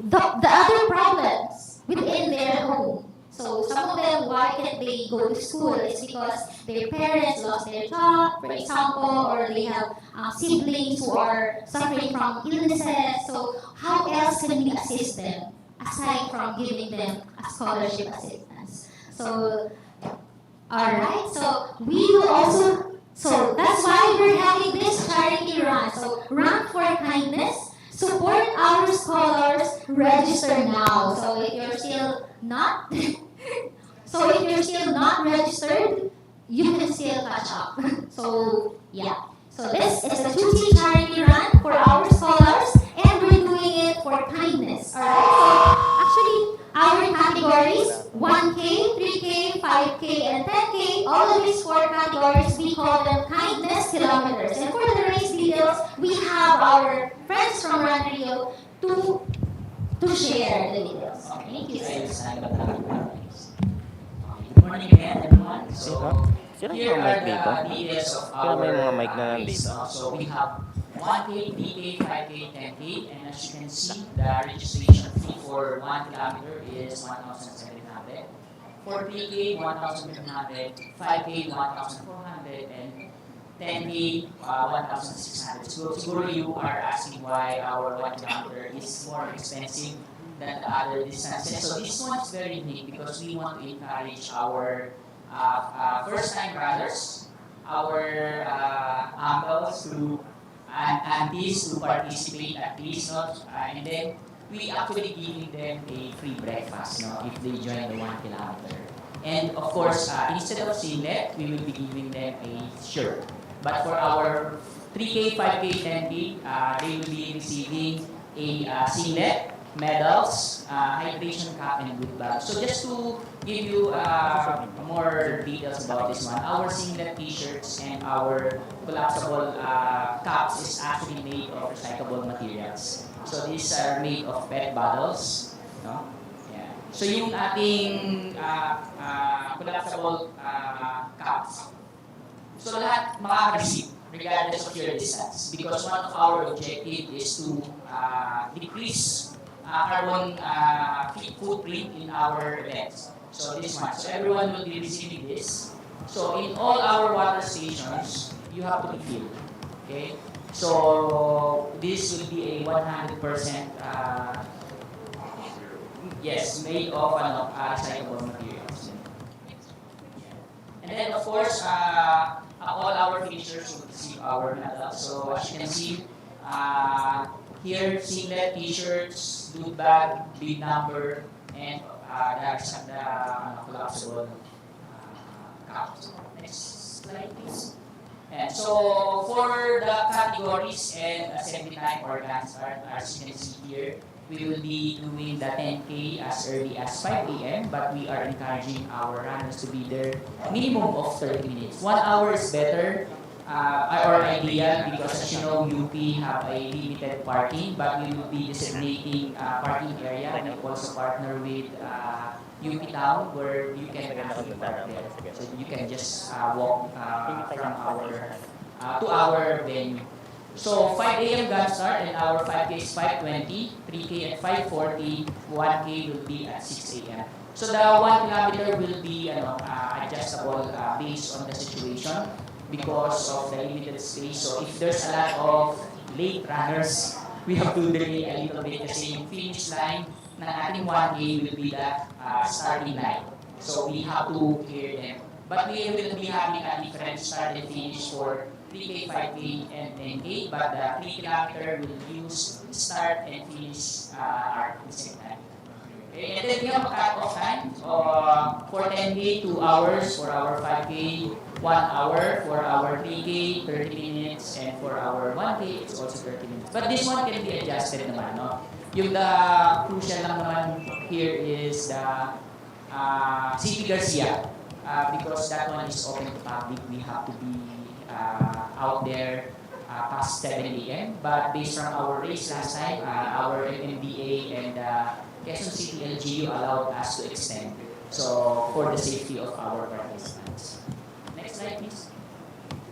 Speaker 5: the other problems within their home. So some of them, why can't they go to school? It's because their parents lost their job, for example, or they have siblings who are suffering from illnesses. So how else can we assist them aside from giving them a scholarship assistance? So alright, so we will also, so that's why we're having this charity run. So run for kindness, support our scholars, register now. So if you're still not, so if you're still not registered, you can still catch up. So yeah. So this is the Tzu Chi Charity Run for our scholars, and we're doing it for kindness. Alright, so actually our categories, 1K, 3K, 5K, and 10K, all of these 4 categories, we call them kindness kilometers. And for the race details, we have our friends from Run Rio to share the details. Thank you, sir.
Speaker 13: Good morning again, everyone. So,
Speaker 15: Sino
Speaker 13: here
Speaker 15: yung
Speaker 13: are
Speaker 15: mic dito?
Speaker 13: the details of
Speaker 15: Sino may mga
Speaker 13: our
Speaker 15: mic na
Speaker 13: race.
Speaker 15: nandito?
Speaker 13: So, we have 1K, 3K, 5K, 10K, and as you can see, the registration fee for 1 kilometer is 1,700. For 3K, 1,700, 5K, 1,400, and 10K, 1,600. So, siguro you are asking why our 1 kilometer is more expensive than the other distances. So this one is very unique because we want to encourage our first-time brothers, our uncles and aunties to participate at least, and then we actually giving them a free breakfast, if they join the 1 kilometer. And of course, instead of singlet, we will be giving them a shirt. But for our 3K, 5K, 10K, they will be receiving a singlet, medals, hydration cap, and good bag. So just to give you more details about this one, our singlet t-shirts and our collapsible caps is actually made of recyclable materials. So these are made of PET bottles. No? Yeah. So yung ating collapsible caps, so lahat makaka-receive regardless of your distance because one of our objective is to decrease carbon footprint in our events. So this one. So everyone will be receiving this. So in all our water stations, you have to be filled. Okay? So this will be a 100% yes, made of recyclable materials. And then of course, all our finishers will receive our medals. So as you can see, here, singlet, t-shirts, dude bag, big number, and that's the collapsible cups. Next slide, please. And so, for the categories and assembly time organs, as you can see here, we will be doing the 10K as early as 5 a.m., but we are encouraging our runners to be there minimum of 30 minutes. 1 hour is better, or ideal because as you know, UP have a limited parking, but we will be designating parking area. We also partner with UP Town where you can actually park there. So you can just walk from our to our venue. So 5 a.m. gun start and our 5K is 5:20, 3K at 5:40, 1K will be at 6 a.m. So the 1 kilometer will be adjustable based on the situation because of the limited space. So if there's a lot of late runners, we have to delay a little bit kasi yung finish line ng ating 1K will be the starting line. So we have to clear them. But we will be having a different start and finish for 3K, 5K, and 10K. But the 3 kilometer will use start and finish at the same time. Okay, and then we have a cut-off time for 10K, 2 hours, for our 5K, 1 hour, for our 3K, 30 minutes, and for our 1K, it's also 30 minutes. But this one can be adjusted naman, no? Yung the crucial lang naman here is the CP Garcia. Because that one is open to public, we have to be out there past 7 a.m. But based on our race last time, our MMDA and Quezon City LGU allowed us to extend. So for the safety of our participants. Next slide, please.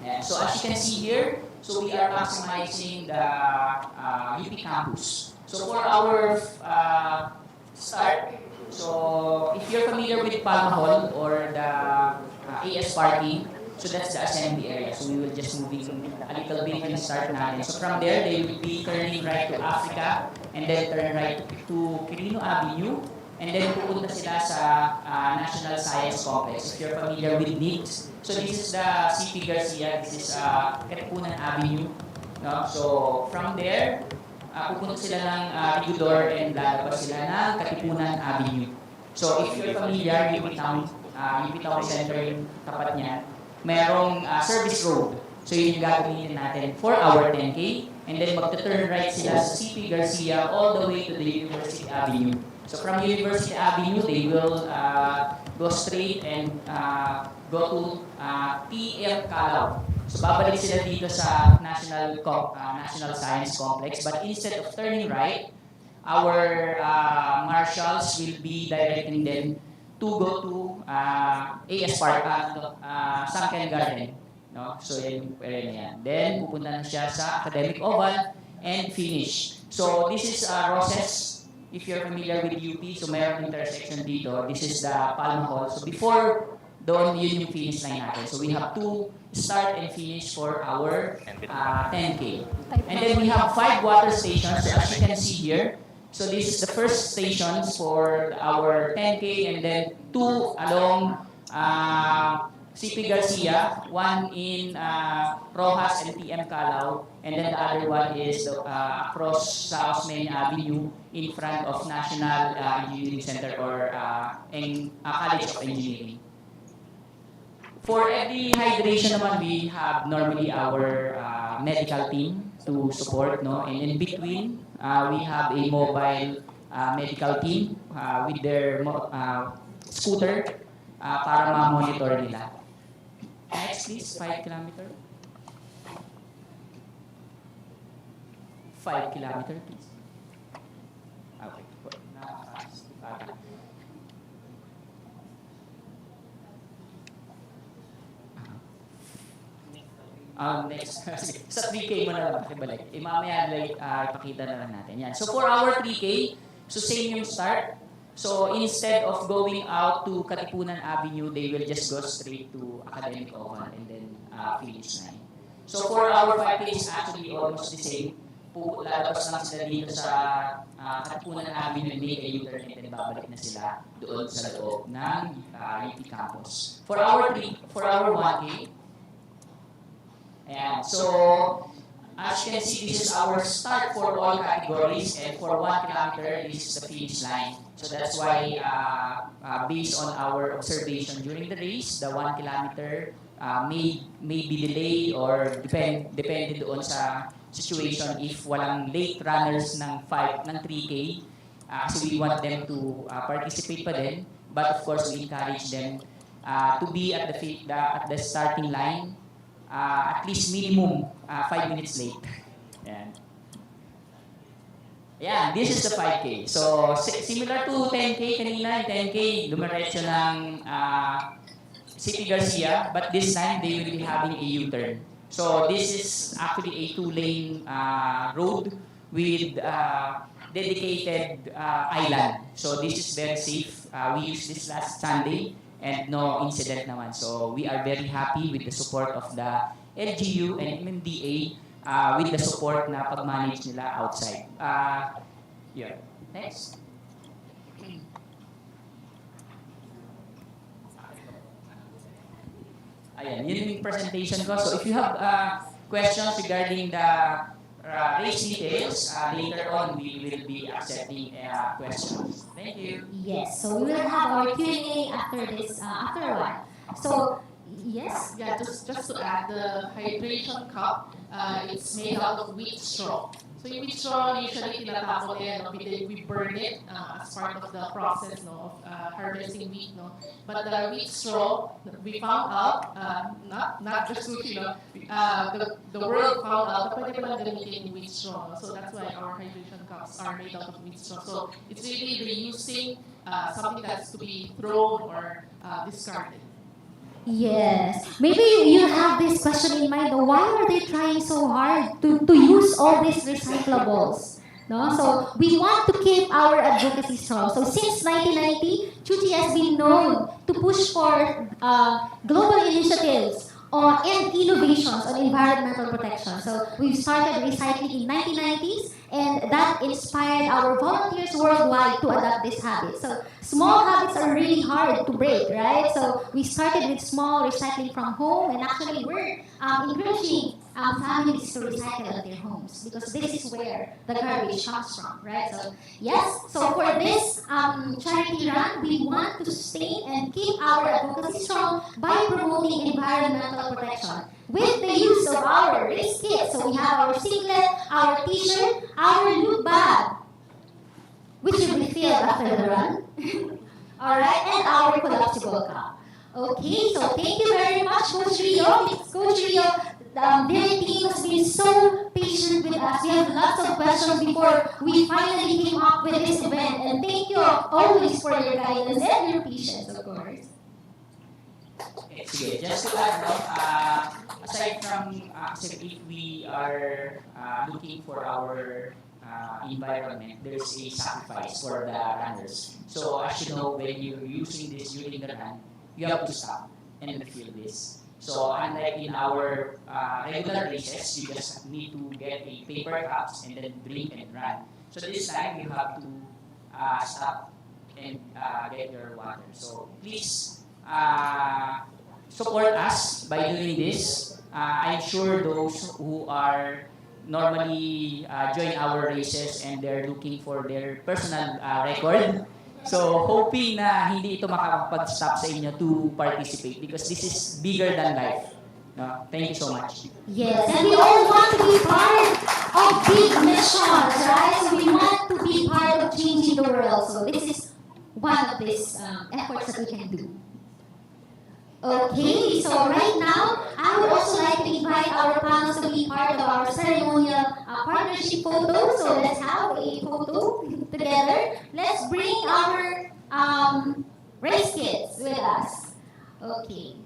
Speaker 13: And so as you can see here, so we are maximizing the UP campus. So for our start, so if you're familiar with Palma Hall or the AS parking, so that's the assembly area. So we will just moving a little bit and start natin. So from there, they will be turning right to Africa and then turn right to Quirino Avenue and then pupunta sila sa National Science Complex. If you're familiar with NICS, so this is the CP Garcia, this is Katipunan Avenue. No? So from there, pupunta sila ng Rigidor and lalabas sila ng Katipunan Avenue. So if you're familiar, UP Town Center yung tapat niya, merong service road. So yun yung gagawin natin for our 10K. And then magta-turn right sila sa CP Garcia all the way to the University Avenue. So from University Avenue, they will go straight and go to PM Calao. So babalik sila dito sa National Science Complex. But instead of turning right, our marshals will be directing them to go to AS Park, Sunken Garden. No? So yan yung area na yan. Then pupunta na siya sa Academic Oval and finish. So this is Roses. If you're familiar with UP, so mayroong intersection dito. This is the Palma Hall. So before doon, yun yung finish line natin. So we have to start and finish for our 10K. And then we have 5 water stations. So as you can see here, so this is the first stations for our 10K and then 2 along CP Garcia, 1 in Rojas and PM Calao, and then the other one is across sa Osmeña Avenue in front of National Engineering Center or College of Engineering. For every hydration naman, we have normally our medical team to support, no? And in between, we have a mobile medical team with their scooter para ma-monitor nila. Next, please, 5 kilometer. 5 kilometer, please. Okay. Next, sa 3K mo na lang pakibalik. Mamaya ipakita na lang natin. Yan. So for our 3K, so same yung start. So instead of going out to Katipunan Avenue, they will just go straight to Academic Oval and then finish line. So for our 5K is actually almost the same. Lalabas lang sila dito sa Katipunan Avenue and make a U-turn and then babalik na sila doon sa loob ng UP campus. For our 1K, ayan. So as you can see, this is our start for all categories, and for 1 kilometer, this is the finish line. So that's why, based on our observation during the race, the 1 kilometer may be delayed or depende doon sa situation if walang late runners ng 3K. So we want them to participate pa din, but of course we encourage them to be at the starting line at least minimum 5 minutes late. Yan. Yeah, this is the 5K. So similar to 10K kanina, 10K dumiretso ng CP Garcia, but this time they will be having a U-turn. So this is actually a two-lane road with dedicated island. So this is very safe. We used this last Sunday and no incident naman. So we are very happy with the support of the LGU and MMDA with the support na pag-manage nila outside. Yeah. Next. Ayan, yun yung presentation ko. So if you have questions regarding the race details, later on we will be accepting questions. Thank you.
Speaker 5: Yes, so we will have our Q&A after this, after a while. So, yes?
Speaker 11: Yeah, just to add, the hydration cup, it's made out of wheat straw. So yung wheat straw, usually tinatapon yan, no? We burn it as part of the process, no, of harvesting wheat. No? But the wheat straw, we found out, not just Tzu Chi, no? The world found out na pwede palang gamitin wheat straw. No? So that's why our hydration cups are made out of wheat straw. So it's really reusing something that's to be thrown or discarded.
Speaker 5: Yes. Maybe you have this question in mind, why are they trying so hard to use all these recyclables? No? So we want to keep our advocacy strong. So since 1990, Tzu Chi has been known to push for global initiatives and innovations on environmental protection. So we started recycling in 1990s, and that inspired our volunteers worldwide to adopt this habit. So small habits are really hard to break, right? So we started with small recycling from home, and actually we're encouraging families to recycle at their homes because this is where the garbage comes from, right? So yes, so for this charity run, we want to sustain and keep our advocacy strong by promoting environmental protection with the use of our race kits. So we have our singlet, our t-shirt, our loot bag, which will be filled after the run. Alright, and our collapsible cup. Okay, so thank you very much, Coach Rio. Coach Rio, their team has been so patient with us. We have lots of questions before we finally came up with this event. And thank you always for your guidance and your patience, of course.
Speaker 13: Sige, just to add, no, aside from if we are looking for our environment, there's a sacrifice for the runners. So as you know, when you're using this during the run, you have to stop and feel this. So unlike in our regular races, you just need to get a paper cups and then drink and run. So this time you have to stop and get your water. So please support us by doing this. I'm sure those who are normally join our races and they're looking for their personal record. So hoping na hindi ito makakapag-stop sa inyo to participate because this is bigger than life. No? Thank you so much.
Speaker 5: Yes, and we all want to be part of big missions, right? So we want to be part of changing the world. So this is one of these efforts that we can do. Okay, so right now, I would also like to invite our panels to be part of our ceremonial partnership photo. So let's have a photo together. Let's bring our race kits with us. Okay.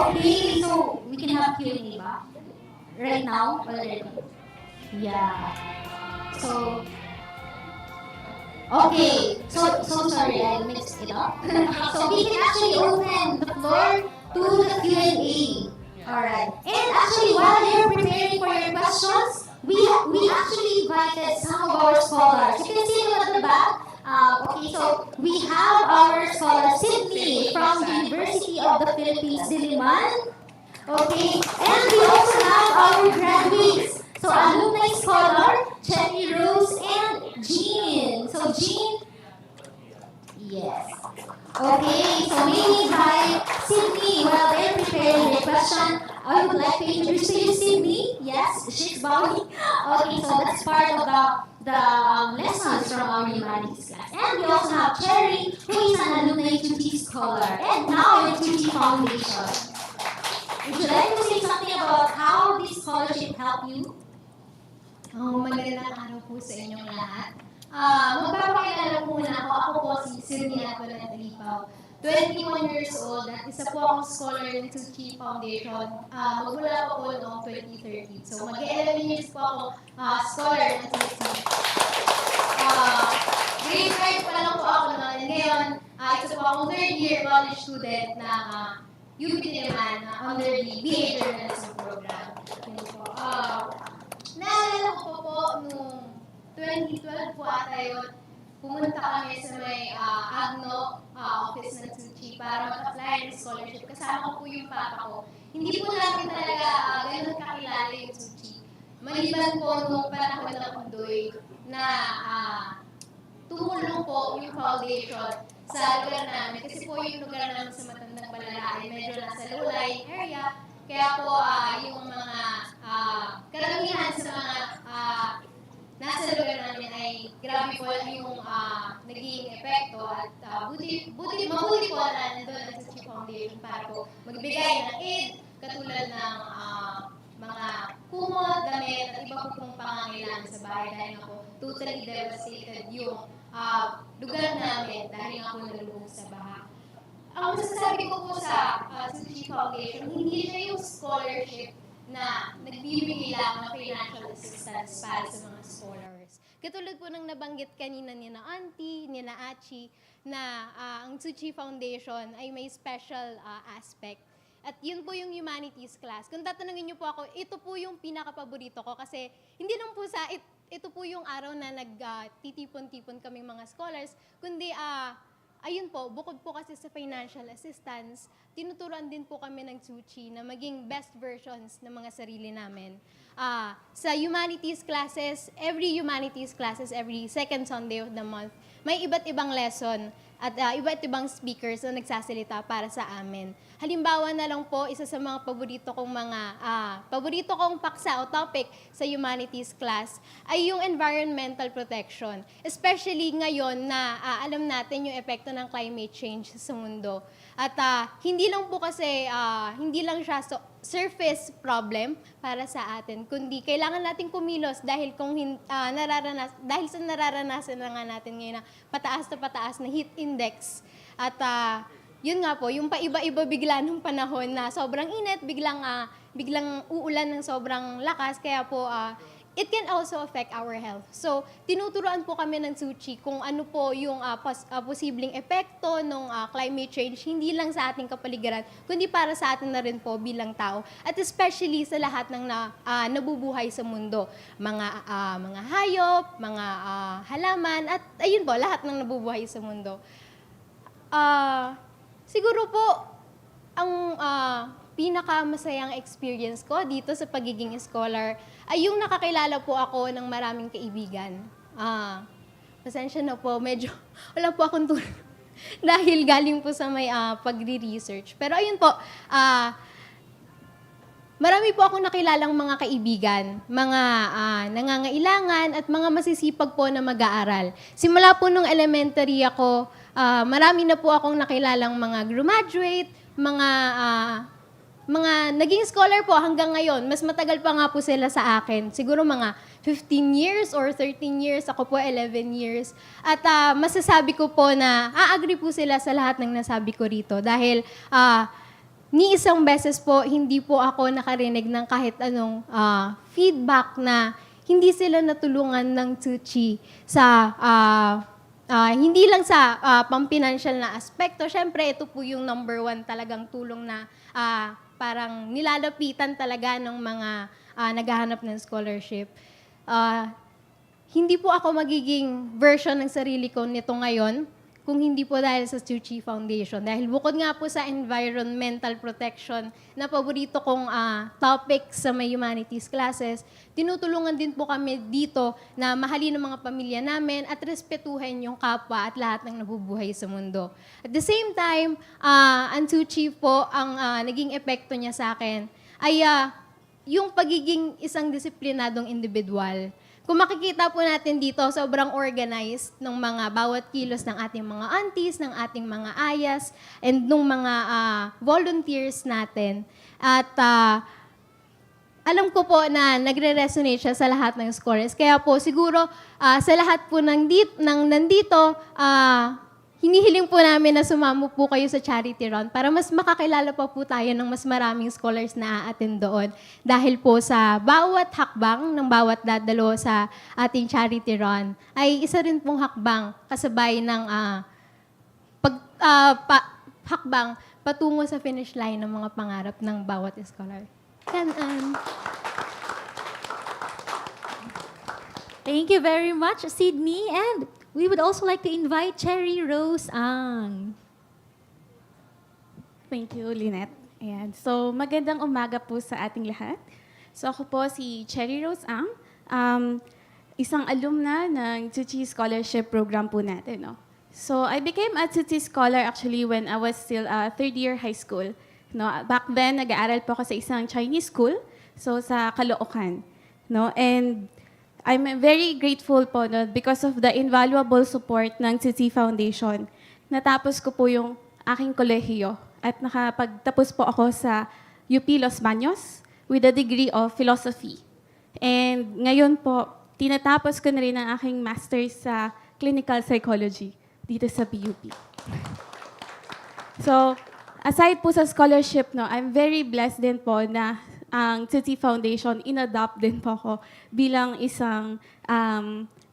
Speaker 5: Okay, so we can have Q&A ba? Right now? Already? Yeah. So, okay. So sorry, I mixed it up. So we can actually open the floor to the Q&A. Alright. And actually, while you're preparing for your questions, we actually invited some of our scholars. You can see them at the back. Okay, so we have our scholar Sydney from the University of the Philippines, Diliman. Okay, and we also have our graduates. So alumni scholar, Cherry Rose and Jean. So Jean, yes. Okay, so maybe by Sydney, while they're preparing their question, I would like to introduce to you Sydney. Yes, she's bowing. Okay, so that's part of the lessons from our humanities class. And we also have Cherry, who is an alumni Tzu Chi scholar, and now in Tzu Chi Foundation. Would you like to say something about how this scholarship helped you?
Speaker 15: Magandang araw po sa inyong lahat. Magpapakilala po muna ako. Ako po si Sydney Antoinette Alipaw. 21 years old at isa po akong scholar ng Tzu Chi Foundation. Magmula po po noong 2013. So mag-11 years po ako scholar ng Tzu Chi. Grade 5 pa lang po ako noon. Ngayon, isa po akong third year college student na UP naman under the BA Journalism Program. Yun po. Naalala ko po noong 2012 po ata yun, pumunta kami sa may Agno office ng Tzu Chi para mag-apply ng scholarship. Kasama ko po yung papa ko. Hindi po namin talaga ganun kakilala yung Tzu Chi. Maliban po nung panahon ng Undoy na tumulong po yung foundation sa lugar namin. Kasi po yung lugar namin sa Matandang Palala ay medyo nasa low-lying area. Kaya po yung mga karamihan sa mga nasa lugar namin ay grabe po yung naging epekto at mabuti po na nandun ang Tzu Chi Foundation para po magbigay ng aid katulad ng mga kumot, damit at iba po pong pangangailangan sa bahay dahil nga po totally devastated yung lugar namin dahil nga po nalulubog sa baha. Ang masasabi ko po sa Tzu Chi Foundation, hindi siya yung scholarship na nagbibigay lang ng financial assistance para sa mga scholars. Katulad po ng nabanggit kanina ni na Auntie, ni na Achi, na ang Tzu Chi Foundation ay may special aspect. At yun po yung humanities class. Kung tatanungin niyo po ako, ito po yung pinaka-paborito ko kasi hindi lang po ito po yung araw na nagtitipon-tipon kaming mga scholars, kundi ayun po, bukod po kasi sa financial assistance, tinuturuan din po kami ng Tzu Chi na maging best versions ng mga sarili namin. Sa humanities classes, every second Sunday of the month, may iba't ibang lesson at iba't ibang speakers na nagsasalita para sa amin. Halimbawa na lang po, isa sa mga paborito kong paksa o topic sa humanities class ay yung environmental protection. Especially ngayon na alam natin yung epekto ng climate change sa mundo. At hindi lang po kasi, hindi lang siya surface problem para sa atin, kundi kailangan nating kumilos dahil dahil sa nararanasan na nga natin ngayon na pataas na heat index. At yun nga po, yung paiba-iba bigla ng panahon na sobrang init, biglang uulan ng sobrang lakas, kaya po it can also affect our health. So, tinuturuan po kami ng Tzu Chi kung ano po yung posibleng epekto ng climate change, hindi lang sa ating kapaligiran, kundi para sa atin na rin po bilang tao. At especially sa lahat ng nabubuhay sa mundo. Mga hayop, mga halaman, at ayun po, lahat ng nabubuhay sa mundo. Siguro po, ang pinakamasayang experience ko dito sa pagiging scholar ay yung nakakilala po ako ng maraming kaibigan. Pasensya na po, medyo wala po akong tulog dahil galing po sa may pagre-research. Pero ayun po, marami po akong nakilalang mga kaibigan, mga nangangailangan at mga masisipag po na mag-aaral. Simula po nung elementary ako, marami na po akong nakilalang mga graduate, mga naging scholar po hanggang ngayon. Mas matagal pa nga po sila sa akin. Siguro mga 15 years or 13 years. Ako po 11 years. At masasabi ko po na agree po sila sa lahat ng nasabi ko rito. Dahil ni isang beses po, hindi po ako nakarinig ng kahit anong feedback na hindi sila natulungan ng Tzu Chi sa hindi lang sa pampinancial na aspekto. Siyempre, ito po yung number one talagang tulong na parang nilalapitan talaga ng mga naghahanap ng scholarship. Hindi po ako magiging version ng sarili ko nito ngayon kung hindi po dahil sa Tzu Chi Foundation. Dahil bukod nga po sa environmental protection na paborito kong topic sa may humanities classes, tinutulungan din po kami dito na mahalin ang mga pamilya namin at respetuhin yung kapwa at lahat ng nabubuhay sa mundo. At the same time, ang Tzu Chi po, ang naging epekto niya sa akin ay yung pagiging isang disiplinadong individual. kung makikita po natin dito, sobrang organized ng mga bawat kilos ng ating mga aunties, ng ating mga ayas, and ng mga volunteers natin. At alam ko po na nagre-resonate siya sa lahat ng scholars. Kaya po siguro sa lahat po nandito, hinihiling po namin na sumamo po kayo sa charity run para mas makakilala pa po tayo ng mas maraming scholars na aattend doon. Dahil po sa bawat hakbang ng bawat dadalo sa ating charity run ay isa rin pong hakbang kasabay ng hakbang patungo sa finish line ng mga pangarap ng bawat scholar. Kanan.
Speaker 5: Thank you very much, Sydney. And we would also like to invite Cherry Rose Ang.
Speaker 16: Thank you, Lynette. Ayan. So, magandang umaga po sa ating lahat. So, ako po si Cherry Rose Ang, isang alumna ng Tzu Chi Scholarship Program po natin. No? So, I became a Tzu Chi scholar actually when I was still third year high school. No? Back then, nag-aaral po ako sa isang Chinese school, so sa Caloocan. No? And I'm very grateful po no, because of the invaluable support ng Tzu Chi Foundation. Natapos ko po yung aking kolehiyo at nakapagtapos po ako sa UP Los Baños with a degree of philosophy. And ngayon po, tinatapos ko na rin ang aking master's sa clinical psychology dito sa PUP. So, aside po sa scholarship, no, I'm very blessed din po na ang Tzu Chi Foundation, in-adopt din po ako bilang isang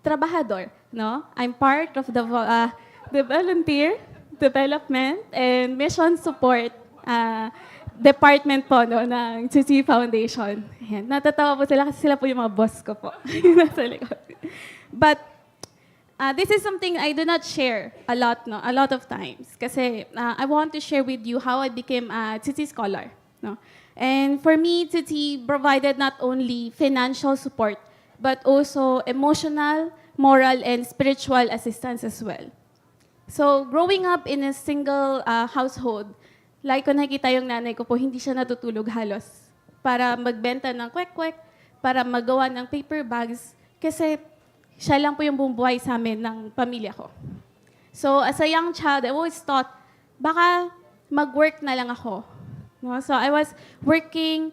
Speaker 16: trabahador. No? I'm part of the volunteer development and mission support department po no, ng Tzu Chi Foundation. Ayan. Natatawa po sila kasi sila po yung mga boss ko po. Nasa likod. But this is something I do not share a lot of times. Kasi I want to share with you how I became a Tzu Chi scholar. No? And for me, Tzu Chi provided not only financial support, but also emotional, moral, and spiritual assistance as well. So, growing up in a single household, like ko nakita yung nanay ko po, hindi siya natutulog halos para magbenta ng kwek-kwek, para magawa ng paper bags, kasi siya lang po yung bumubuhay sa amin ng pamilya ko. So, as a young child, I always thought, baka mag-work na lang ako. No? So I was working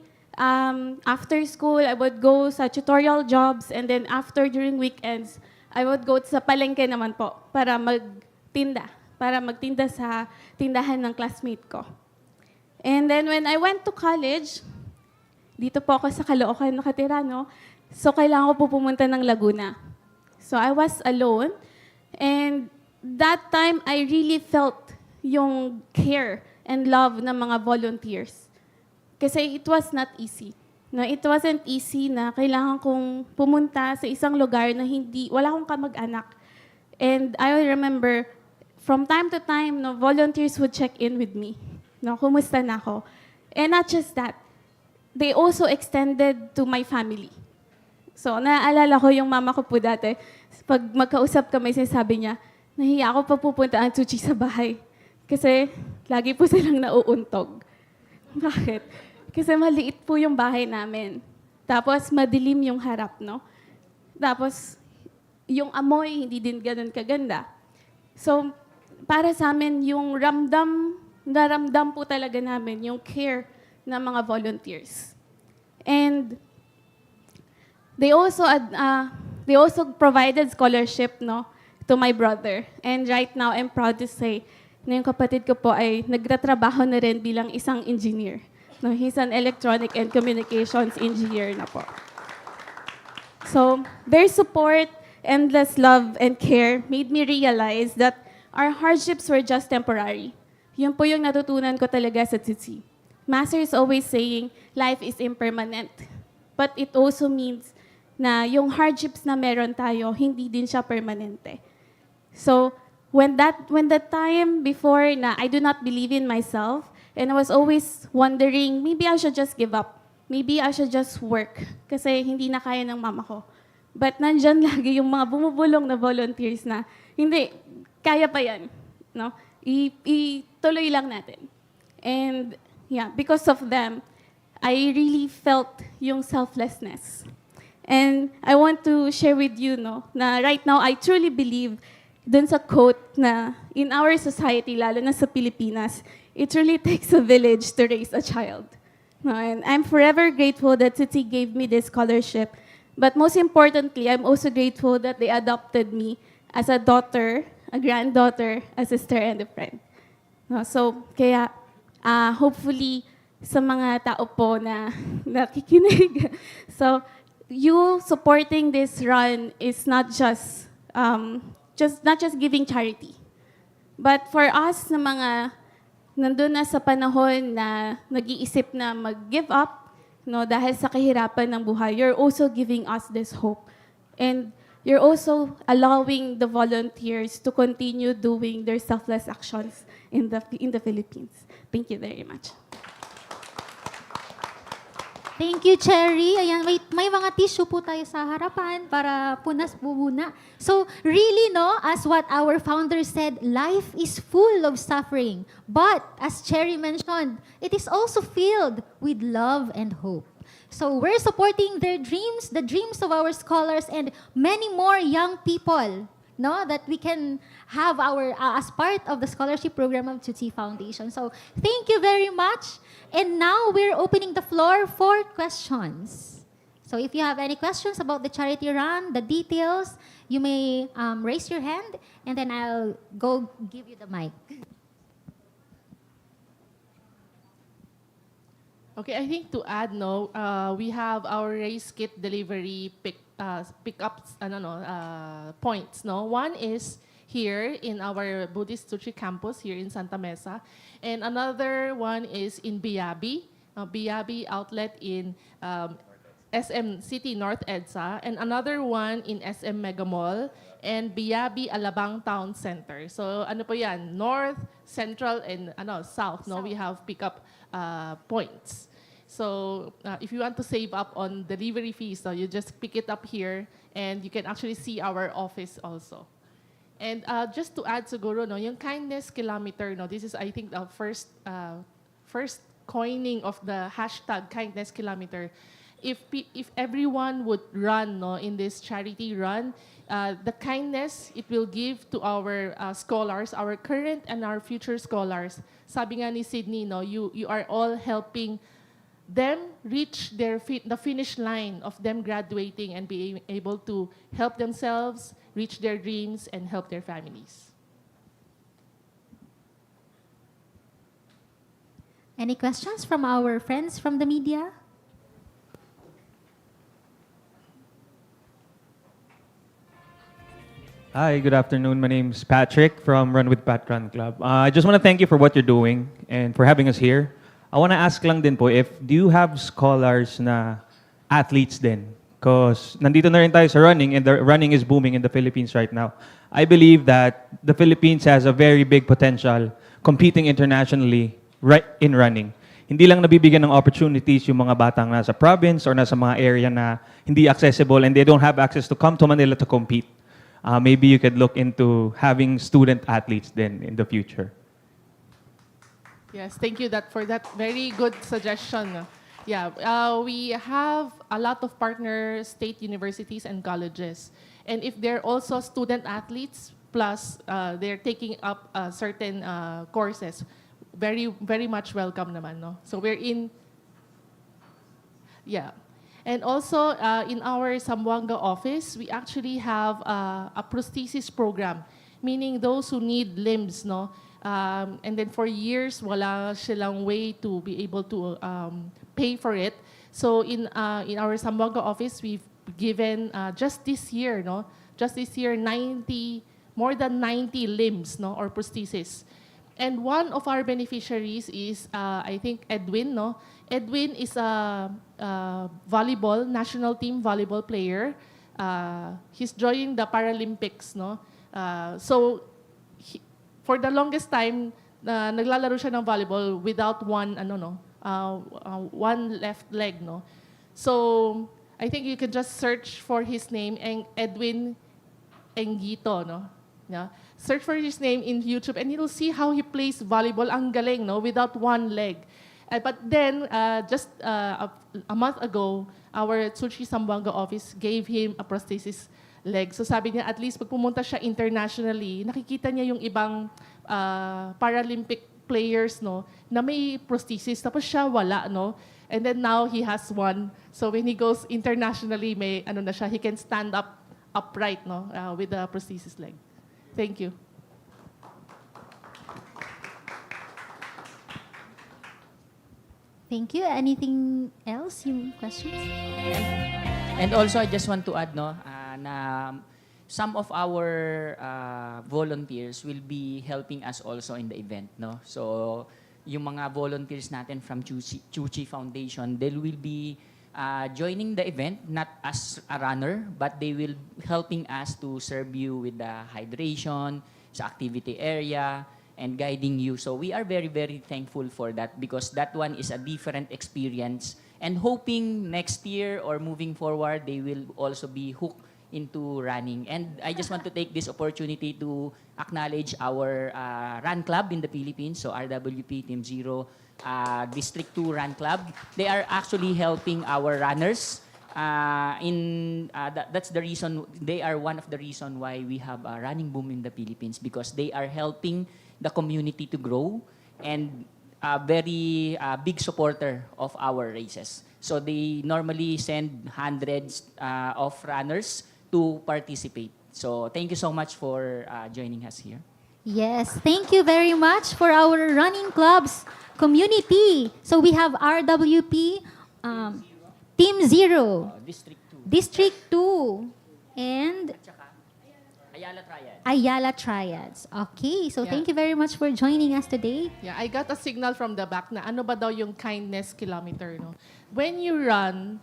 Speaker 16: after school. I would go sa tutorial jobs, and then after, during weekends, I would go sa palengke naman po para magtinda sa tindahan ng classmate ko. And then when I went to college, dito po ako sa Caloocan nakatira, no? So kailangan ko po pumunta ng Laguna. So I was alone, and that time I really felt yung care and love ng mga volunteers. Kasi it was not easy. No, it wasn't easy na kailangan kong pumunta sa isang lugar na wala akong kamag-anak. And I remember, from time to time, no, volunteers would check in with me. No, kumusta na ako? And not just that, they also extended to my family. So, naaalala ko yung mama ko po dati, pag magkausap kami, sinasabi niya, nahiya ako pa pupunta ang Tzu Chi sa bahay. Kasi lagi po silang nauuntog. Bakit? Kasi maliit po yung bahay namin. Tapos madilim yung harap, no? Tapos yung amoy, hindi din ganun kaganda. So, para sa amin, yung naramdam po talaga namin yung care ng mga volunteers. And they also provided scholarship, no, to my brother. And right now, I'm proud to say na yung kapatid ko po ay nagtatrabaho na rin bilang isang engineer. No, he's an electronic and communications engineer na po. So, their support, endless love, and care made me realize that our hardships were just temporary. Yun po yung natutunan ko talaga sa Tzu Chi. Master is always saying, life is impermanent. But it also means na yung hardships na meron tayo, hindi din siya permanente. So, when the time before na I do not believe in myself, and I was always wondering, maybe I should just give up. Maybe I should just work. Kasi hindi na kaya ng mama ko. But nandyan lagi yung mga bumubulong na volunteers na, hindi, kaya pa yan. No? Ituloy lang natin. And yeah, because of them, I really felt yung selflessness. And I want to share with you, no, na right now, I truly believe dun sa quote na in our society, lalo na sa Pilipinas, it really takes a village to raise a child. No, and I'm forever grateful that Tzu Chi gave me this scholarship. But most importantly, I'm also grateful that they adopted me as a daughter, a granddaughter, a sister, and a friend. No, so, kaya, hopefully, sa mga tao po na nakikinig, so, you supporting this run is not just giving charity. But for us na mga nandun na sa panahon na nag-iisip na mag-give up, no, dahil sa kahirapan ng buhay, you're also giving us this hope. And you're also allowing the volunteers to continue doing their selfless actions in the Philippines. Thank you very much.
Speaker 5: Thank you, Cherry. Ayan, may mga tissue po tayo sa harapan para punas po muna. So, really, no, as what our founder said, life is full of suffering. But, as Cherry mentioned, it is also filled with love and hope. So, we're supporting their dreams, the dreams of our scholars, and many more young people, no, that we can have our as part of the scholarship program of Tzu Chi Foundation. So, thank you very much. And now we're opening the floor for questions. So if you have any questions about the charity run, the details, you may raise your hand, and then I'll go give you the mic.
Speaker 11: Okay, I think to add, no, we have our race kit delivery pickups, points. No, one is here in our Buddhist Tzu Chi campus here in Santa Mesa, and another one is in Biabi, Biabi outlet in SM City North EDSA, and another one in SM Mega Mall, and Biabi Alabang Town Center. So ano po yan? North, Central, and South. No, we have pickup points. So if you want to save up on delivery fees, so you just pick it up here, and you can actually see our office also. And just to add siguro, no, yung kindness kilometer, no, this is, I think, the first coining of the hashtag kindness kilometer. If everyone would run, no, in this charity run, the kindness it will give to our scholars, our current and our future scholars. Sabi nga ni Sydney, no, you are all helping them reach the finish line of them graduating and being able to help themselves, reach their dreams, and help their families.
Speaker 5: Any questions from our friends from the media?
Speaker 17: Hi, good afternoon. My name is Patrick from Run with Pat Run Club. I just want to thank you for what you're doing and for having us here. I want to ask lang din po, do you have scholars na athletes din? Because nandito na rin tayo sa running, and the running is booming in the Philippines right now. I believe that the Philippines has a very big potential competing internationally right in running. Hindi lang nabibigyan ng opportunities yung mga batang nasa province or nasa mga area na hindi accessible and they don't have access to come to Manila to compete. Maybe you could look into having student athletes then in the future.
Speaker 11: Yes, thank you for that very good suggestion. Yeah, we have a lot of partner state universities and colleges. And if they're also student athletes, plus they're taking up certain courses, very, very much welcome naman, no? So we're in, yeah. And also, in our Zamboanga office, we actually have a prosthesis program, meaning those who need limbs, no? And then for years, wala silang way to be able to pay for it. So in our Zamboanga office, we've given just this year, no? Just this year, more than 90 limbs, no, or prosthesis. And one of our beneficiaries is, I think, Edwin, no? Edwin is a volleyball, national team volleyball player. He's joining the Paralympics, no? So for the longest time, naglalaro siya ng volleyball without one left leg, no? So I think you can just search for his name, Edwin Engito, no? Yeah. Search for his name in YouTube, and you'll see how he plays volleyball. Ang galing, no? Without one leg. But then, just a month ago, our Tzu Chi Zamboanga office gave him a prosthesis leg. So sabi niya, at least pag pumunta siya internationally, nakikita niya yung ibang Paralympic players, no, na may prosthesis, tapos siya wala, no? And then now he has one. So when he goes internationally, may ano na siya, he can stand up upright, no, with the prosthesis leg. Thank you.
Speaker 5: Thank you. Anything else? Yung questions?
Speaker 13: And also, I just want to add, no, na some of our volunteers will be helping us also in the event, no? So, yung mga volunteers natin from Tzu Chi Foundation, they will be joining the event, not as a runner, but they will helping us to serve you with the hydration, sa activity area, and guiding you. So we are very, very thankful for that because that one is a different experience. And hoping next year or moving forward, they will also be hooked into running. And I just want to take this opportunity to acknowledge our run club in the Philippines, so RWP Team Zero, District 2 Run Club. They are actually helping our runners. That's the reason, they are one of the reason why we have a running boom in the Philippines because they are helping the community to grow and a very big supporter of our races. So they normally send hundreds of runners to participate. So thank you so much for joining us here.
Speaker 5: Yes, thank you very much for our running clubs community. So we have RWP, Team Zero, District 2, and Ayala Triads. Okay, so thank you very much for joining us today.
Speaker 11: Yeah, I got a signal from the back na ano ba daw yung kindness kilometer, no? When you run,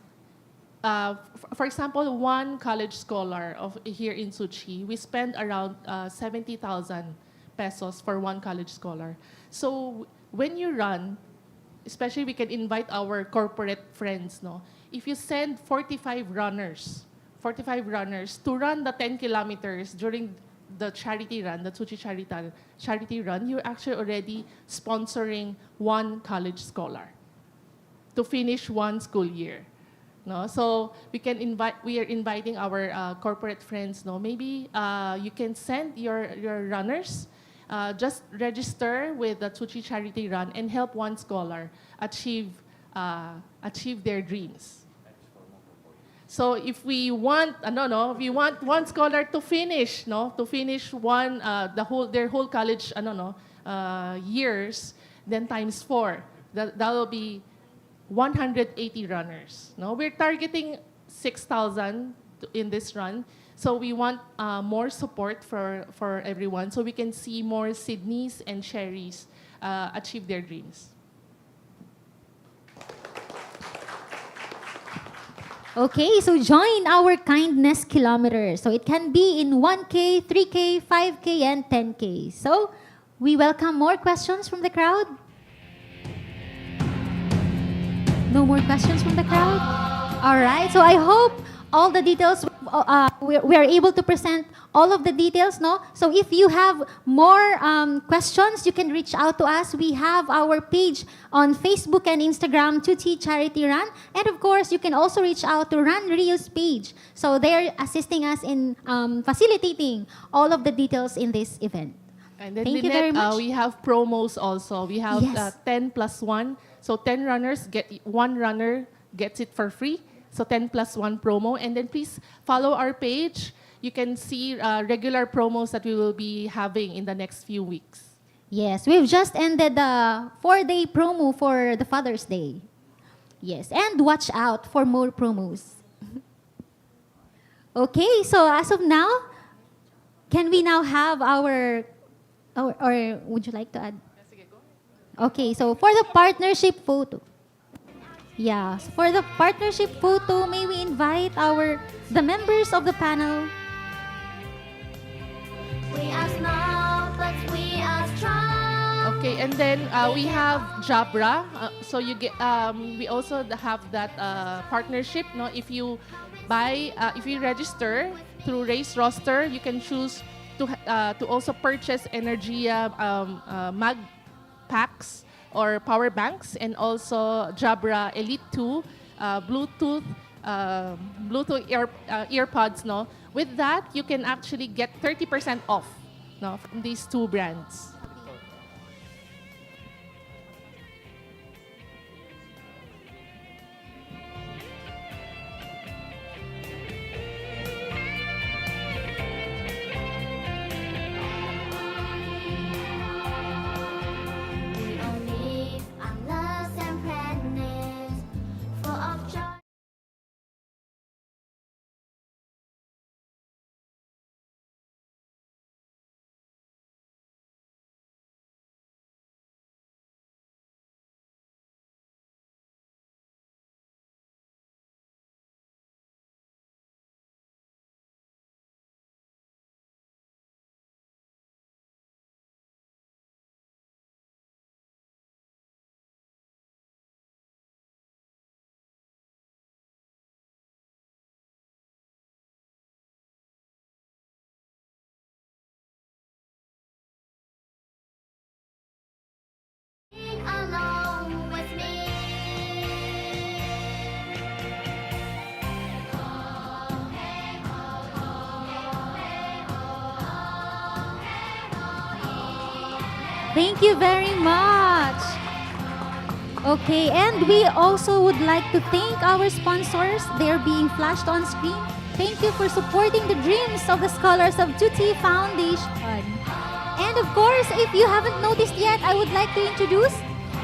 Speaker 11: for example, one college scholar here in Tzu Chi, we spend around 70,000 pesos for one college scholar. So when you run, especially we can invite our corporate friends, no? If you send 45 runners to run the 10 kilometers during the charity run, the Tzu Chi Charity Run, you're actually already sponsoring one college scholar to finish one school year. No? So we are inviting our corporate friends. No? Maybe you can send your runners, just register with the Tzu Chi Charity Run and help one scholar achieve their dreams. So if we want, one scholar to finish, one their whole college, years, then times 4, that will be 180 runners. No, we're targeting 6,000 in this run, so we want more support for everyone, so we can see more Sydneys and Cherries achieve their dreams.
Speaker 5: Okay, so join our kindness kilometer. So it can be in 1K, 3K, 5K, and 10K. So we welcome more questions from the crowd. No more questions from the crowd? All right, so I hope all the details, we are able to present all of the details, no? So if you have more questions, you can reach out to us. We have our page on Facebook and Instagram, Tzu Chi Charity Run. And of course, you can also reach out to Run Rio's page. So they're assisting us in facilitating all of the details in this event.
Speaker 11: And then
Speaker 5: Thank you very much.
Speaker 11: We have promos also. We have
Speaker 5: Yes.
Speaker 11: 10 plus 1. So 10 runners, one runner gets it for free. So 10 plus 1 promo. And then please follow our page. You can see regular promos that we will be having in the next few weeks.
Speaker 5: Yes, we've just ended the 4-day promo for the Father's Day. Yes, and watch out for more promos. Okay, so as of now, can we now have our, or would you like to add? Okay, so for the partnership photo. Yeah, so for the partnership photo, may we invite the members of the panel.
Speaker 15: We are small, but we are strong.
Speaker 11: Okay, and then we have Jabra. So you get, we also have that partnership. No, if you register through Race Roster, you can choose to also purchase Energia mag packs or power banks, and also Jabra Elite 2 Bluetooth Bluetooth earpods, no? With that, you can actually get 30% off, no, from these two brands.
Speaker 5: We all live on love's and planet, full of joy. Sing along with me.
Speaker 18: Thank you very much. Okay, and we also would like to thank our sponsors. They're being flashed on screen. Thank you for supporting the dreams of the scholars of Tzu Chi Foundation. And of course, if you haven't noticed yet, I would like to introduce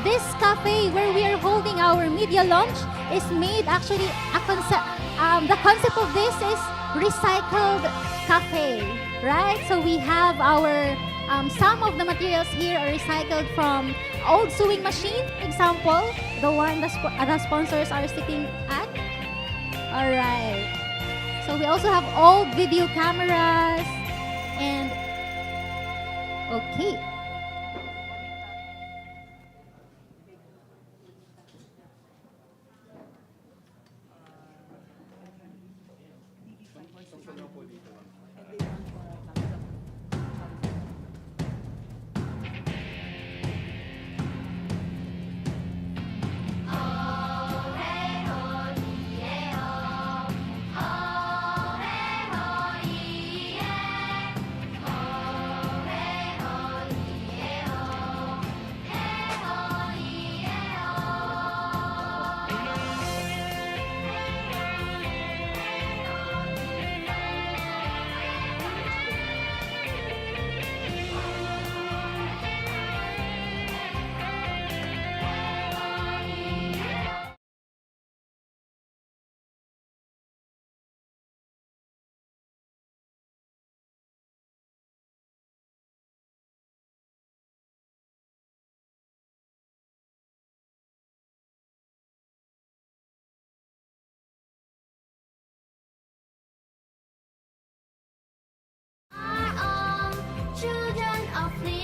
Speaker 18: this cafe where we are holding our media launch is made actually the concept of this is recycled cafe, right? So we have our some of the materials here are recycled from old sewing machine, example, the one the sponsors are sitting at. All right. So we also have old video cameras and okay.
Speaker 5: Children of freedom.